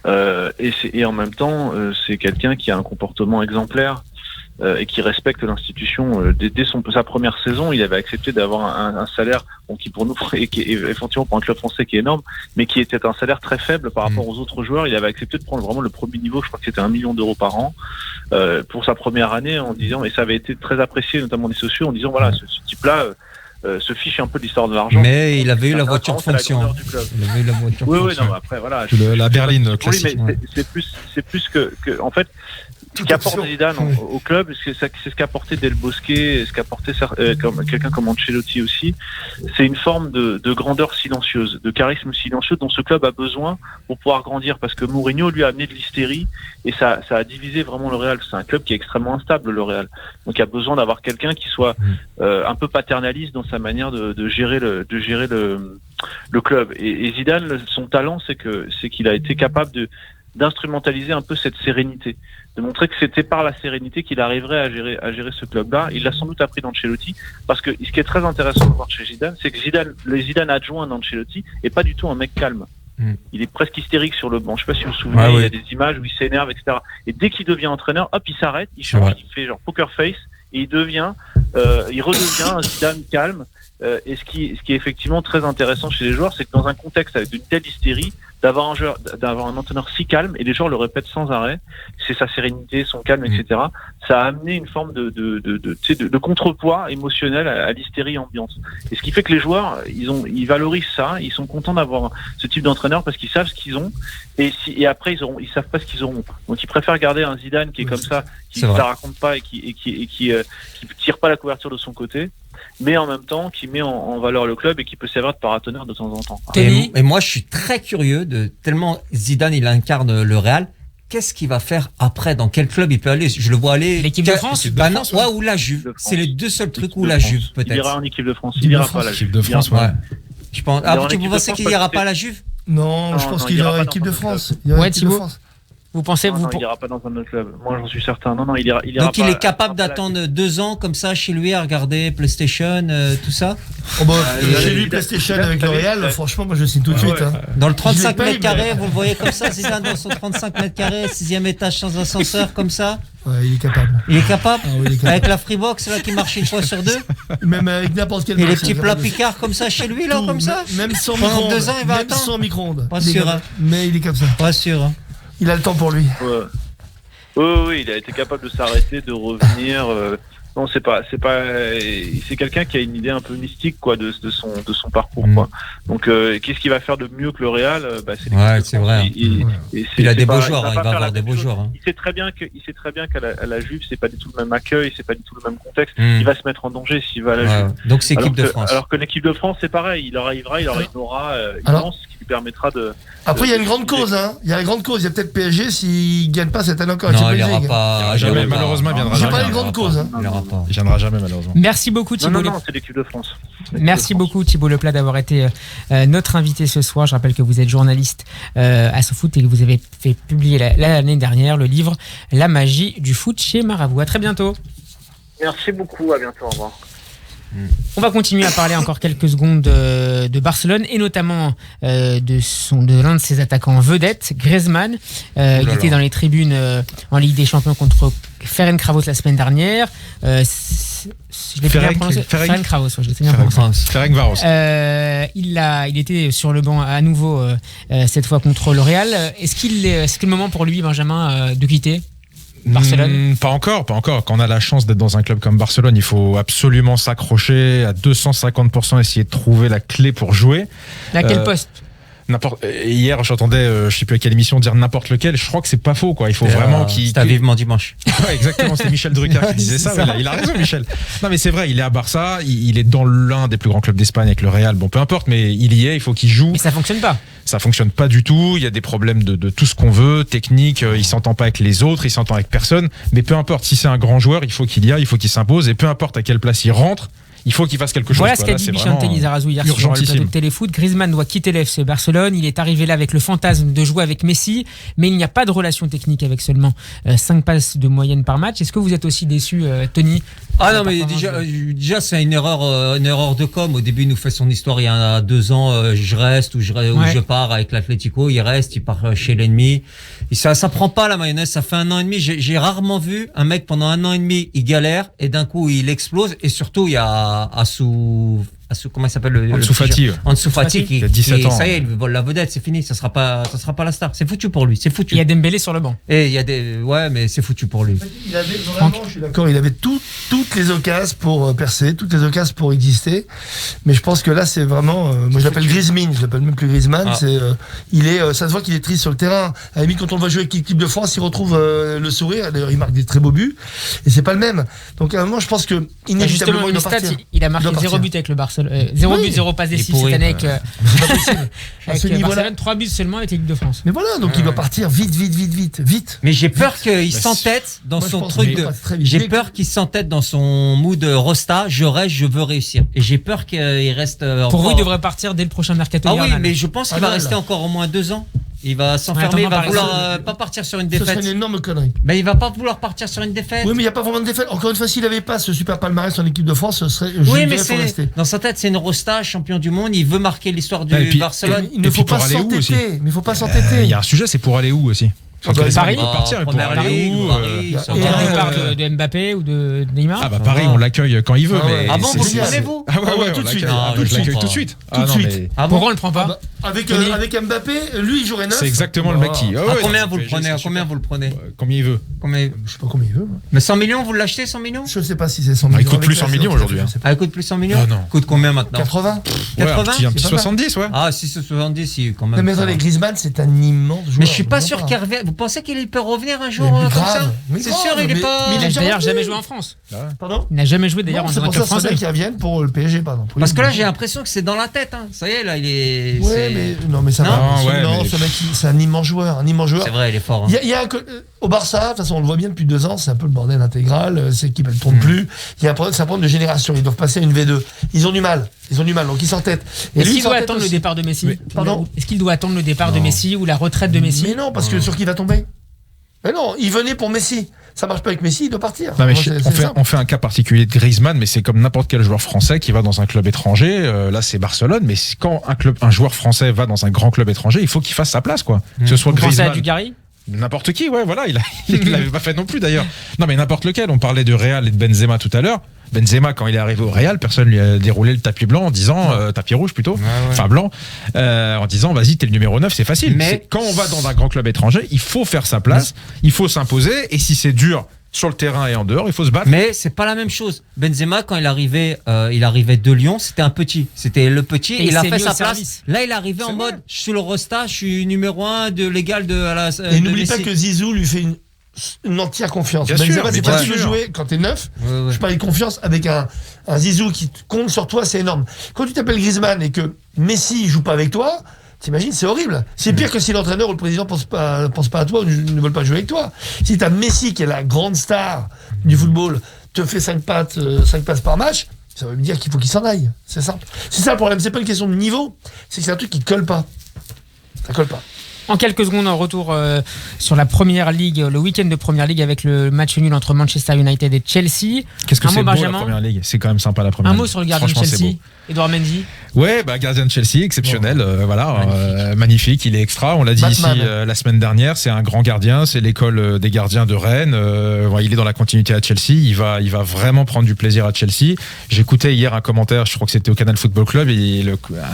et en même temps c'est quelqu'un qui a un comportement exemplaire. Et qui respecte l'institution. Dès sa première saison, il avait accepté d'avoir un salaire qui pour nous qui est effectivement pour un club français qui est énorme, mais qui était un salaire très faible par rapport aux autres joueurs. Il avait accepté de prendre vraiment le premier niveau, je crois que c'était 1 million d'euros par an pour sa première année, en disant, et ça avait été très apprécié notamment des sociaux, en disant voilà, ce type-là se fiche un peu de l'histoire de l'argent. Mais il avait eu la voiture de fonction. Oui, non, après voilà. La berline classique. Oui, mais c'est plus que en fait. Ce qu'apporte Zidane au club, c'est ce qu'a apporté Del Bosque, ce qu'a apporté quelqu'un comme Ancelotti aussi, c'est une forme de grandeur silencieuse, de charisme silencieux dont ce club a besoin pour pouvoir grandir, parce que Mourinho lui a amené de l'hystérie et ça a divisé vraiment le Real. C'est un club qui est extrêmement instable, le Real. Donc il y a besoin d'avoir quelqu'un qui soit un peu paternaliste dans sa manière de gérer le club. Et Zidane, son talent, c'est qu'il a été capable d'instrumentaliser un peu cette sérénité, de montrer que c'était par la sérénité qu'il arriverait à gérer ce club-là. Il l'a sans doute appris d'Ancelotti, parce que ce qui est très intéressant de voir chez Zidane, c'est que le Zidane adjoint d'Ancelotti est pas du tout un mec calme. Il est presque hystérique sur le banc. Je sais pas si vous vous souvenez, il y a des images où il s'énerve, etc. Et dès qu'il devient entraîneur, hop, il s'arrête, il change, il fait genre poker face, et il redevient un Zidane calme. Et ce qui est effectivement très intéressant chez les joueurs, c'est que dans un contexte avec une telle hystérie, d'avoir un entraîneur si calme, et les joueurs le répètent sans arrêt, c'est sa sérénité, son calme, etc. Ça a amené une forme de contrepoids émotionnel à l'hystérie ambiante. Et ce qui fait que les joueurs, ils valorisent ça, ils sont contents d'avoir ce type d'entraîneur parce qu'ils savent ce qu'ils ont, et après ils savent pas ce qu'ils auront. Donc ils préfèrent garder un Zidane qui est comme ça, qui ne raconte pas et qui tire pas la couverture de son côté, mais en même temps qui met en valeur le club et qui peut servir de paratonnerre de temps en temps. Et moi je suis très curieux tellement Zidane il incarne le Real. Qu'est-ce qu'il va faire après? Dans quel club il peut aller? Je le vois aller. L'équipe de France, ou la Juve. C'est les deux seuls trucs où la Juve peut-être. Il ira en équipe de France. Il ira pas à la Juve. Équipe de France, Je pense. Vous pensez qu'il ira pas à la Juve? Non, je pense qu'il ira en équipe de France. Thibaut. Vous pensez il ira pas dans un autre club. Moi, j'en suis certain. Non, il ira. Donc, il est capable d'attendre 2 ans comme ça chez lui à regarder PlayStation, tout ça. Chez lui, PlayStation avec le Real, franchement, moi, je signe tout de suite. Dans le 35 mètres carrés, vous le voyez comme ça, Zidane dans son 35 mètres carrés, 6e étage sans ascenseur, comme ça. Ouais, il est capable. Il est capable, avec la Freebox là qui marche 1 fois sur 2. Même avec n'importe quel. Et les petits plats Picard comme ça chez lui là, comme ça. Même sans micro-ondes. 2 ans, il va même attendre. sans micro-ondes. Pas sûr. Mais il est comme ça. Pas sûr. Il a le temps pour lui. Oui, il a été capable de s'arrêter, de revenir. Non, c'est quelqu'un qui a une idée un peu mystique, quoi, de son parcours, quoi. Donc, qu'est-ce qu'il va faire de mieux que le Real? C'est vrai. Il a des beaux joueurs, il va avoir des beaux joueurs. Il sait très bien qu'à la Juve, c'est pas du tout le même accueil, c'est pas du tout le même contexte. Il va se mettre en danger s'il va à la Juve. Donc, c'est l'équipe de France. Alors que l'équipe de France, c'est pareil. Il aura une aura immense qui lui permettra de. Après, il y a une grande cause, hein. Il y a la grande cause. Il y a peut-être PSG s'il gagne pas cette année encore. Non, il n'ira pas. Malheureusement, il viendra jamais. J'ai pas une grande cause, hein. Il viendra jamais, malheureusement. Merci beaucoup, Thibaut. Non, c'est l'équipe de France. Merci beaucoup, Thibaut Leplat, d'avoir été notre invité ce soir. Je rappelle que vous êtes journaliste à SoFoot et que vous avez fait publier l'année dernière le livre La magie du foot chez Marabout. À très bientôt. Merci beaucoup. À bientôt. Au revoir. On va continuer à parler encore quelques secondes de Barcelone et notamment de l'un de ses attaquants vedettes, Griezmann. Il était dans les tribunes en Ligue des Champions contre Ferencváros la semaine dernière. Je l'ai bien prononcé. Ferencváros, je l'ai bien prononcé. Ferencváros. Il était sur le banc à nouveau cette fois contre le Real. Est-ce que le moment pour lui, Benjamin, de quitter Barcelone? Pas encore. Quand on a la chance d'être dans un club comme Barcelone, il faut absolument s'accrocher à 250%, essayer de trouver la clé pour jouer. À quel poste? Hier, j'entendais, je sais plus à quelle émission, dire n'importe lequel. Je crois que c'est pas faux, quoi. Il faut vraiment qu'il. C'était vivement dimanche. Ouais, exactement. C'était Michel Drucker qui disait ça. Il a raison, Michel. Non, mais c'est vrai. Il est à Barça. Il est dans l'un des plus grands clubs d'Espagne avec le Real. Bon, peu importe, mais il y est. Il faut qu'il joue. Mais ça fonctionne pas. Ça fonctionne pas du tout. Il y a des problèmes de tout ce qu'on veut, technique. Il s'entend pas avec les autres. Il s'entend avec personne. Mais peu importe. Si c'est un grand joueur, il faut qu'il y aille. Il faut qu'il s'impose. Et peu importe à quelle place il rentre, il faut qu'il fasse quelque chose. Voilà ce qu'a dit Michel Lizarazu hier sur le plateau de Téléfoot. Griezmann doit quitter le FC Barcelone. Il est arrivé là avec le fantasme de jouer avec Messi, mais il n'y a pas de relation technique avec seulement 5 passes de moyenne par match. Est-ce que vous êtes aussi déçu, Tony? Ah non, mais déjà c'est une erreur de com. Au début, il nous fait son histoire il y a 2 ans. Je reste ou je pars avec l'Atlético. Il reste, il part chez l'ennemi. Et ça prend pas la mayonnaise. Ça fait 1 an et demi. J'ai rarement vu un mec pendant 1 an et demi, il galère et d'un coup il explose. Et surtout, il y a comment il s'appelle Ansu Fati. Ansu Fati qui a 17 ans. Ça y est, il vole la vedette, c'est fini, ça sera pas la star. C'est foutu pour lui, c'est foutu. Il y a Dembélé sur le banc. Et il y a ouais, mais c'est foutu pour lui. Il avait vraiment, je suis d'accord, il avait toutes les occasions pour percer, toutes les occasions pour exister. Mais je pense que là, c'est vraiment, moi je l'appelle Griezmann, je l'appelle même plus Griezmann. Ah. Ça se voit qu'il est triste sur le terrain. À la limite, quand on va jouer avec l'équipe de France, il retrouve le sourire. D'ailleurs, il marque des très beaux buts. Et c'est pas le même. Donc à un moment, je pense que inévitablement, il doit partir. Il a marqué 0 but avec le Barcelone. 0 but, 0 passe décisive cette année avec Barcelone, 3 buts seulement avec l'équipe de France. Mais voilà, donc il doit partir vite. Mais j'ai peur qu'il s'entête dans son truc de. J'ai peur qu'il s'entête dans son mood Rosta. Je reste, je veux réussir. Et j'ai peur qu'il reste. Pour vous, il devrait partir dès le prochain mercato. Ah oui, mais je pense qu'il va rester encore au moins 2 ans. Il va s'enfermer, il va vouloir pas partir sur une défaite. Ce serait une énorme connerie. Mais il va pas vouloir partir sur une défaite. Oui, mais il n'y a pas vraiment de défaite. Encore une fois, s'il n'avait pas ce super palmarès en équipe de France, ce serait. Oui, mais dans sa tête, c'est une Rosta, champion du monde. Il veut marquer l'histoire du Barcelone. Il ne faut pas s'entêter. Mais il faut pas s'entêter. Il y a un sujet, c'est pour aller où aussi? Paris, partir pour aller où? Il y a un départ de Mbappé ou de Neymar. Ah bah Paris, on l'accueille quand il veut. Ah bon, vous le prenez-vous? Ah ouais, tout de suite. Je l'accueille tout de suite. Pourquoi on le prend pas? Avec Mbappé, lui il jouerait 9. C'est exactement le mec qui. Combien vous le prenez? Combien il veut? Je sais pas combien il veut. Mais 100 millions, vous l'achetez 100 millions? Je sais pas si c'est 100 millions. Il coûte plus 100 millions aujourd'hui. Ah, il coûte plus 100 millions? Ah non. Coûte combien maintenant? 80. 80? Un petit 70, ouais. Ah, si c'est 70, quand même. Mais attendez, Griezmann, c'est un immense joueur. Mais je suis pas sûr qu'il revienne. Vous pensez qu'il peut revenir un jour comme ça? C'est sûr, il est pas. Il n'a d'ailleurs jamais joué en France. Pardon? Il n'a jamais joué d'ailleurs en club français. C'est pour ça qu'il revienne pour le PSG, pardon. Parce que là, j'ai l'impression que c'est dans la tête. Ça y est, là, il est. Ouais, mais non, mais ça va. Non, ce mec, c'est un immense joueur, C'est vrai, il est fort. Il y a au Barça, de toute façon, on le voit bien depuis 2 ans, c'est un peu le bordel intégral. Cette équipe, elle tourne plus. Il y a un problème, c'est un problème de génération. Ils doivent passer à une V2. Ils ont du mal, donc ils s'entêtent. Est-ce qu'il doit attendre le départ de Messi? Pardon? Est-ce qu'il doit attendre le départ de Messi ou la retraite de Messi? Mais non, parce que sur qui il va tomber? Mais non, il venait pour Messi. Ça marche pas avec Messi, il doit partir. Non, mais on fait un cas particulier de Griezmann, mais c'est comme n'importe quel joueur français qui va dans un club étranger. Là, c'est Barcelone, mais quand un joueur français va dans un grand club étranger, il faut qu'il fasse sa place, quoi. Que ce soit Griezmann. Vous pensez à Dugarry? N'importe qui, ouais, voilà. Il l'avait pas fait non plus d'ailleurs. Non, mais n'importe lequel. On parlait de Real et de Benzema tout à l'heure. Benzema, quand il est arrivé au Real, personne lui a déroulé le tapis blanc en disant tapis rouge plutôt, enfin blanc, en disant vas-y t'es le numéro 9, c'est facile. Mais quand on va dans un grand club étranger, il faut faire sa place, il faut s'imposer, et si c'est dur sur le terrain et en dehors, il faut se battre. Mais c'est pas la même chose. Benzema, quand il arrivait de Lyon, c'était un petit. C'était le petit et il a fait sa place. Là, il est arrivé en mode je suis le Rosta, je suis numéro 1 de l'égal de la. Et n'oublie pas que Zizou lui fait une entière confiance. Benzema, c'est facile de jouer quand t'es neuf. Je parle de confiance avec un Zizou qui compte sur toi, c'est énorme. Quand tu t'appelles Griezmann et que Messi joue pas avec toi, t'imagines, c'est horrible. C'est pire que si l'entraîneur ou le président pense pas à toi ou ne veulent pas jouer avec toi. Si t'as Messi qui est la grande star du football, te fait 5 passes par match, ça veut dire qu'il faut qu'il s'en aille. C'est simple. C'est ça le problème. C'est pas une question de niveau, c'est que c'est un truc qui colle pas. Ça colle pas. En quelques secondes, en retour sur la Première Ligue, le week-end de Première Ligue avec le match nul entre Manchester United et Chelsea. Qu'est-ce que c'est beau Benjamin, la Première Ligue? C'est quand même sympa la Première Ligue. Un mot sur le gardien de Chelsea, Edouard Mendy. Ouais, gardien de Chelsea, exceptionnel, magnifique, il est extra. On l'a dit Batman. ici la semaine dernière, c'est un grand gardien, c'est l'école des gardiens de Rennes. Il est dans la continuité à Chelsea, il va vraiment prendre du plaisir à Chelsea. J'écoutais hier un commentaire, je crois que c'était au Canal Football Club, et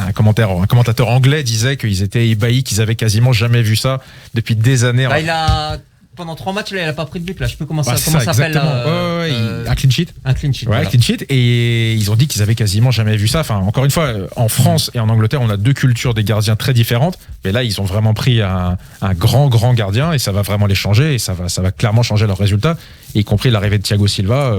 un commentateur anglais disait qu'ils étaient ébahis, qu'ils avaient quasiment jamais vu ça depuis des années. Pendant 3 matchs, là, il a pas pris de but. Là, je sais plus comment ça ça s'appelle. un clean sheet. Un clean sheet. Ouais, voilà. clean sheet. Et ils ont dit qu'ils avaient quasiment jamais vu ça. Enfin, encore une fois, en France et en Angleterre, on a 2 cultures des gardiens très différentes. Mais là, ils ont vraiment pris un grand gardien et ça va vraiment les changer et ça va clairement changer leurs résultats. Y compris l'arrivée de Thiago Silva.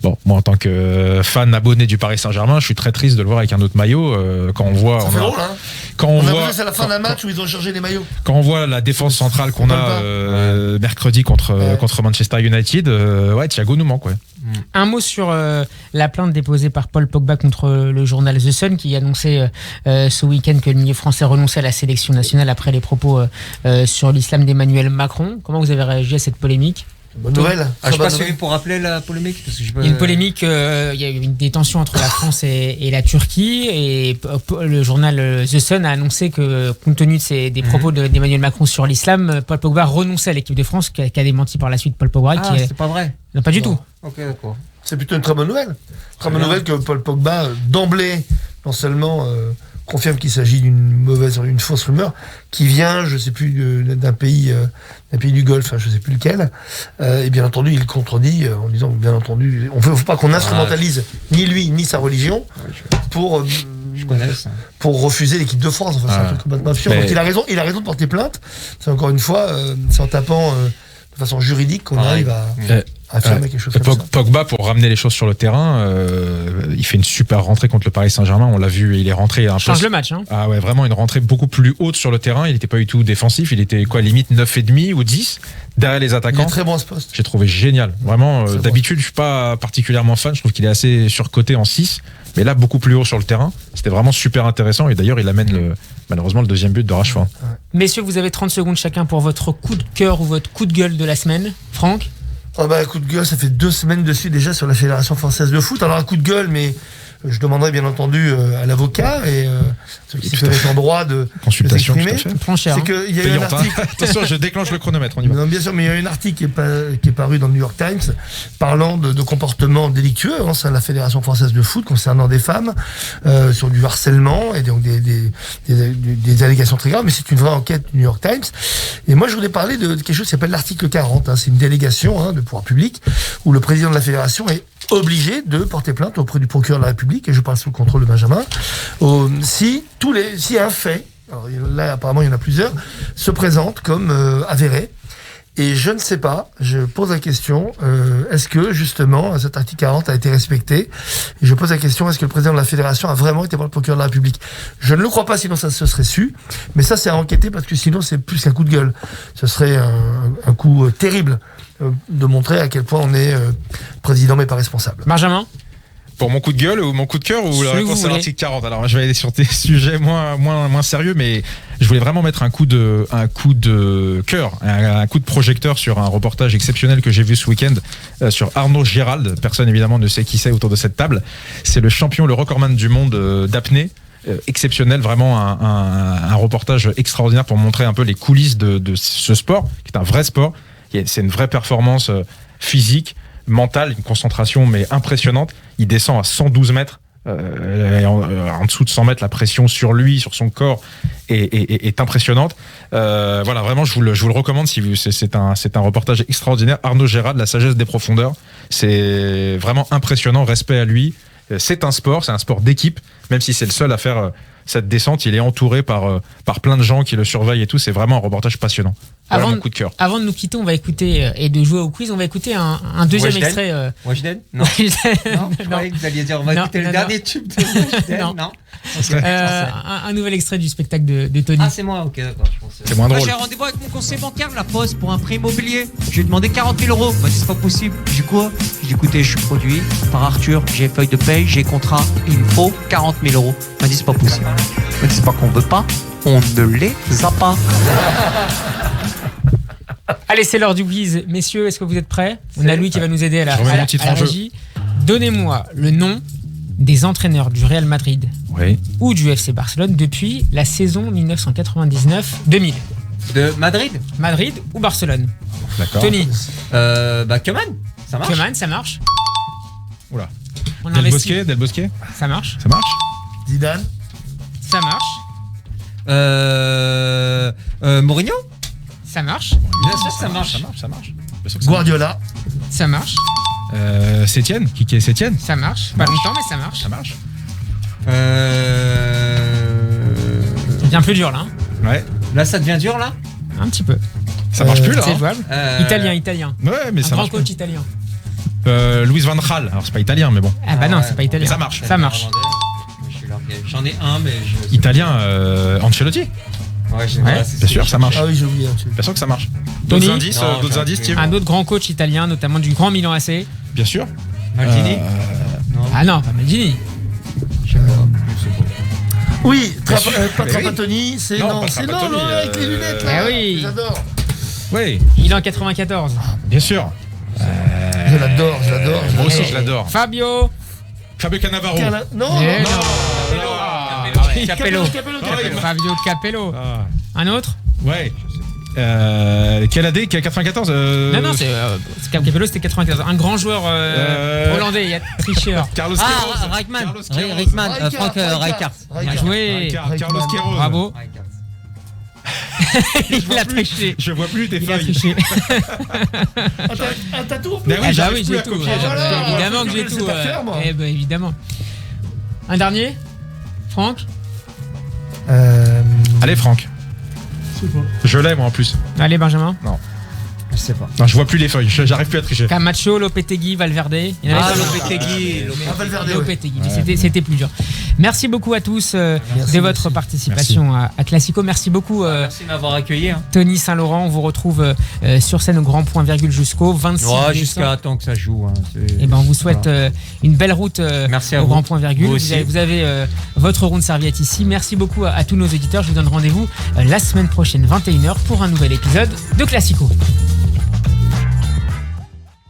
Moi, en tant que fan abonné du Paris Saint-Germain, je suis très triste de le voir avec un autre maillot. Quand on voit, Ça fait drôle, hein. Quand On on a voit, vu c'est à la fin d'un match où ils ont changé les maillots. quand on voit la défense centrale qu'on a mercredi contre Manchester United, Thiago nous manque. Ouais. Un mot sur la plainte déposée par Paul Pogba contre le journal The Sun qui annonçait ce week-end que le milieu français renonçait à la sélection nationale après les propos sur l'islam d'Emmanuel Macron. Comment vous avez réagi à cette polémique ? Bonne nouvelle. Je suis pas suivi pour rappeler la polémique parce que Il y a une polémique, il y a eu des tensions entre la France et la Turquie et le journal The Sun a annoncé que compte tenu des propos d'Emmanuel Macron sur l'islam, Paul Pogba renonçait à l'équipe de France qui a démenti par la suite Paul Pogba. c'est pas vrai. Non, pas du tout. Ok, d'accord. C'est plutôt une très bonne nouvelle. Très bonne nouvelle que Paul Pogba, d'emblée, non seulement confirme qu'il s'agit d'une fausse rumeur, qui vient, je sais plus, d'un pays du Golfe, je sais plus lequel, et bien entendu, il contredit en disant, bien entendu, on ne veut pas qu'on instrumentalise ni lui, ni sa religion pour... Je connais ça. Pour refuser l'équipe de France. Enfin, c'est un truc complètement absurde. Donc il a raison de porter plainte. C'est encore une fois, c'est en tapant de façon juridique qu'on arrive à affirmer quelque chose comme ça. Pogba, pour ramener les choses sur le terrain, il fait une super rentrée contre le Paris Saint-Germain. On l'a vu, il est rentré un peu. Change le match. Hein. Ah ouais, vraiment une rentrée beaucoup plus haute sur le terrain. Il n'était pas du tout défensif. Il était limite 9,5 ou 10 derrière les attaquants. Il est très bon à ce poste. J'ai trouvé génial. Vraiment, C'est d'habitude, je suis pas particulièrement fan. Je trouve qu'il est assez surcoté en 6. Mais là, beaucoup plus haut sur le terrain. C'était vraiment super intéressant. Et d'ailleurs, il amène malheureusement le deuxième but de Rashford. Messieurs, vous avez 30 secondes chacun pour votre coup de cœur ou votre coup de gueule de la semaine. Franck ? Coup de gueule, ça fait 2 semaines dessus déjà sur la Fédération Française de Foot. Alors un coup de gueule, mais je demanderai bien entendu à l'avocat et ceux qui peuvent être en droit de consultation. s'exprimer. Cher, c'est qu'il y a eu un article. Attention, je déclenche le chronomètre. On y va. Non, bien sûr, mais il y a eu un article qui est paru dans le New York Times parlant de comportements délictueux au sein de la Fédération Française de Foot concernant des femmes sur du harcèlement et donc des allégations très graves. Mais c'est une vraie enquête du New York Times. Et moi, je voulais parler de quelque chose qui s'appelle l'article 40. C'est une délégation de pouvoir public où le président de la fédération est obligé de porter plainte auprès du procureur de la République, et je parle sous le contrôle de Benjamin, si un fait, alors là apparemment il y en a plusieurs, se présente comme avéré. Et je ne sais pas, je pose la question, est-ce que justement cet article 40 a été respecté? Et je pose la question, est-ce que le président de la fédération a vraiment été voir le procureur de la République? Je ne le crois pas, sinon ça se serait su, mais ça c'est à enquêter parce que sinon c'est plus qu'un coup de gueule. Ce serait un coup terrible de montrer à quel point on est président mais pas responsable. Benjamin ? Pour mon coup de gueule ou mon coup de cœur ou la réponse à l'article 40. Alors je vais aller sur des sujets moins sérieux, mais je voulais vraiment mettre un coup de cœur, un coup de projecteur sur un reportage exceptionnel que j'ai vu ce week-end sur Arnaud Gérald. Personne évidemment ne sait qui c'est autour de cette table. C'est le recordman du monde d'apnée. Exceptionnel, vraiment un reportage extraordinaire pour montrer un peu les coulisses de ce sport, qui est un vrai sport. C'est une vraie performance physique, mentale, une concentration mais impressionnante. Il descend à 112 mètres. En dessous de 100 mètres, la pression sur lui, sur son corps est impressionnante. Voilà, vraiment, je vous le recommande. C'est un reportage extraordinaire. Arnaud Gérald, la sagesse des profondeurs. C'est vraiment impressionnant. Respect à lui. C'est un sport d'équipe. Même si c'est le seul à faire cette descente, il est entouré par plein de gens qui le surveillent et tout. C'est vraiment un reportage passionnant. Voilà mon coup de cœur. Avant de nous quitter, on va écouter et de jouer au quiz, on va écouter un deuxième extrait. Wajden Non. Je croyais que vous alliez dire on va écouter le dernier tube de Wajden. Non. Un nouvel extrait du spectacle de Tony. Ah, c'est moi, ok, d'accord. C'est moins drôle. J'ai rendez-vous avec mon conseiller bancaire de la Poste pour un prêt immobilier. Je lui ai demandé 40 000 euros. Bah, c'est pas possible. J'ai dit quoi? J'ai dit écoutez, je suis produit par Arthur, j'ai feuille de paye, j'ai contrat, il me faut 40 000 euros. Il m'a dit c'est pas possible. Il m'a dit c'est pas qu'on veut pas, on ne les a pas. Allez, c'est l'heure du quiz. Messieurs, est-ce que vous êtes prêts? On a Louis qui va nous aider à la régie. Donnez-moi le nom des entraîneurs du Real Madrid ou du FC Barcelone depuis la saison 1999-2000. De Madrid? Madrid ou Barcelone? D'accord. Tony? Koeman, ça marche? Koeman, ça marche. Oula. On Del investit. Bosque? Ça marche. Ça marche. Zidane? Ça marche. Mourinho? Ça marche. Bien sûr, ça marche. Ça marche. Guardiola? Ça marche. Sétienne? Qui est Sétienne? Ça marche. Pas longtemps, mais ça marche. Ça marche. C'est bien plus dur là. Ouais. Là, ça devient dur, là? Un petit peu. Ça marche plus là. C'est jouable. Italien. Ouais, mais Un ça grand marche. coach italien. Luis Van Gaal. Alors c'est pas italien, mais bon. Ah bah non, c'est pas italien. Ça marche. Ça marche. J'en ai un, mais je... Italien, Ancelotti. Ouais, Bien sûr, ça marche. Ah oui, j'ai oublié. Bien sûr que ça marche. Tony? D'autres indices, Steve? Un autre grand coach italien, notamment du Grand Milan AC. Bien sûr. Maldini? Ah non, pas Maldini. Oui, oui. Trapattoni, c'est Non, non, pas c'est Trapattoni, non, avec les lunettes là. Ah oui. J'adore. Oui, Il est en 94. bien sûr. Je l'adore. Moi aussi, je l'adore. Fabio. Fabio Cannavaro. Non, Eh non. Capello. Capello. Fabio Capello. Ah. Un autre? Ouais. Quelle année? 94 Non, c'est Capello, c'était 94. Un grand joueur hollandais, il y a tricheur. Carlos Queiroz. Ah, Reichmann. Carlos Queiroz. Reichmann. Franck Rijkaard. Bien joué. Carlos Queiroz. Bravo. Il a triché. Je vois plus tes Il a feuilles. triché. Un tatou. Mais oui, Ah bah j'arrive oui, plus j'ai à tout. copier. Voilà. Évidemment que j'ai C'est tout. ta ferme. Eh ben évidemment. Un dernier? Franck? Allez, Franck. Je l'ai, moi, en plus. Allez, Benjamin. Je sais pas. Non, je vois plus les feuilles. J'arrive plus à tricher. Camacho, Lopetegui, Valverde. Il y en avait pas. Lopetegui. Valverde, ouais. Lopetegui. C'était plus dur. Merci beaucoup à tous de votre participation à Classico. Merci beaucoup Merci de m'avoir accueilli. Hein. Tony Saint-Laurent. On vous retrouve sur scène au Grand Point Virgule jusqu'au 26 Ouais, décembre. jusqu'à temps que ça joue. Hein. Et ben on vous souhaite une belle route Merci à au vous. Grand Point Virgule. Vous aussi. Vous avez votre rond de serviette ici. Merci beaucoup à tous nos auditeurs. Je vous donne rendez-vous la semaine prochaine 21h pour un nouvel épisode de Classico.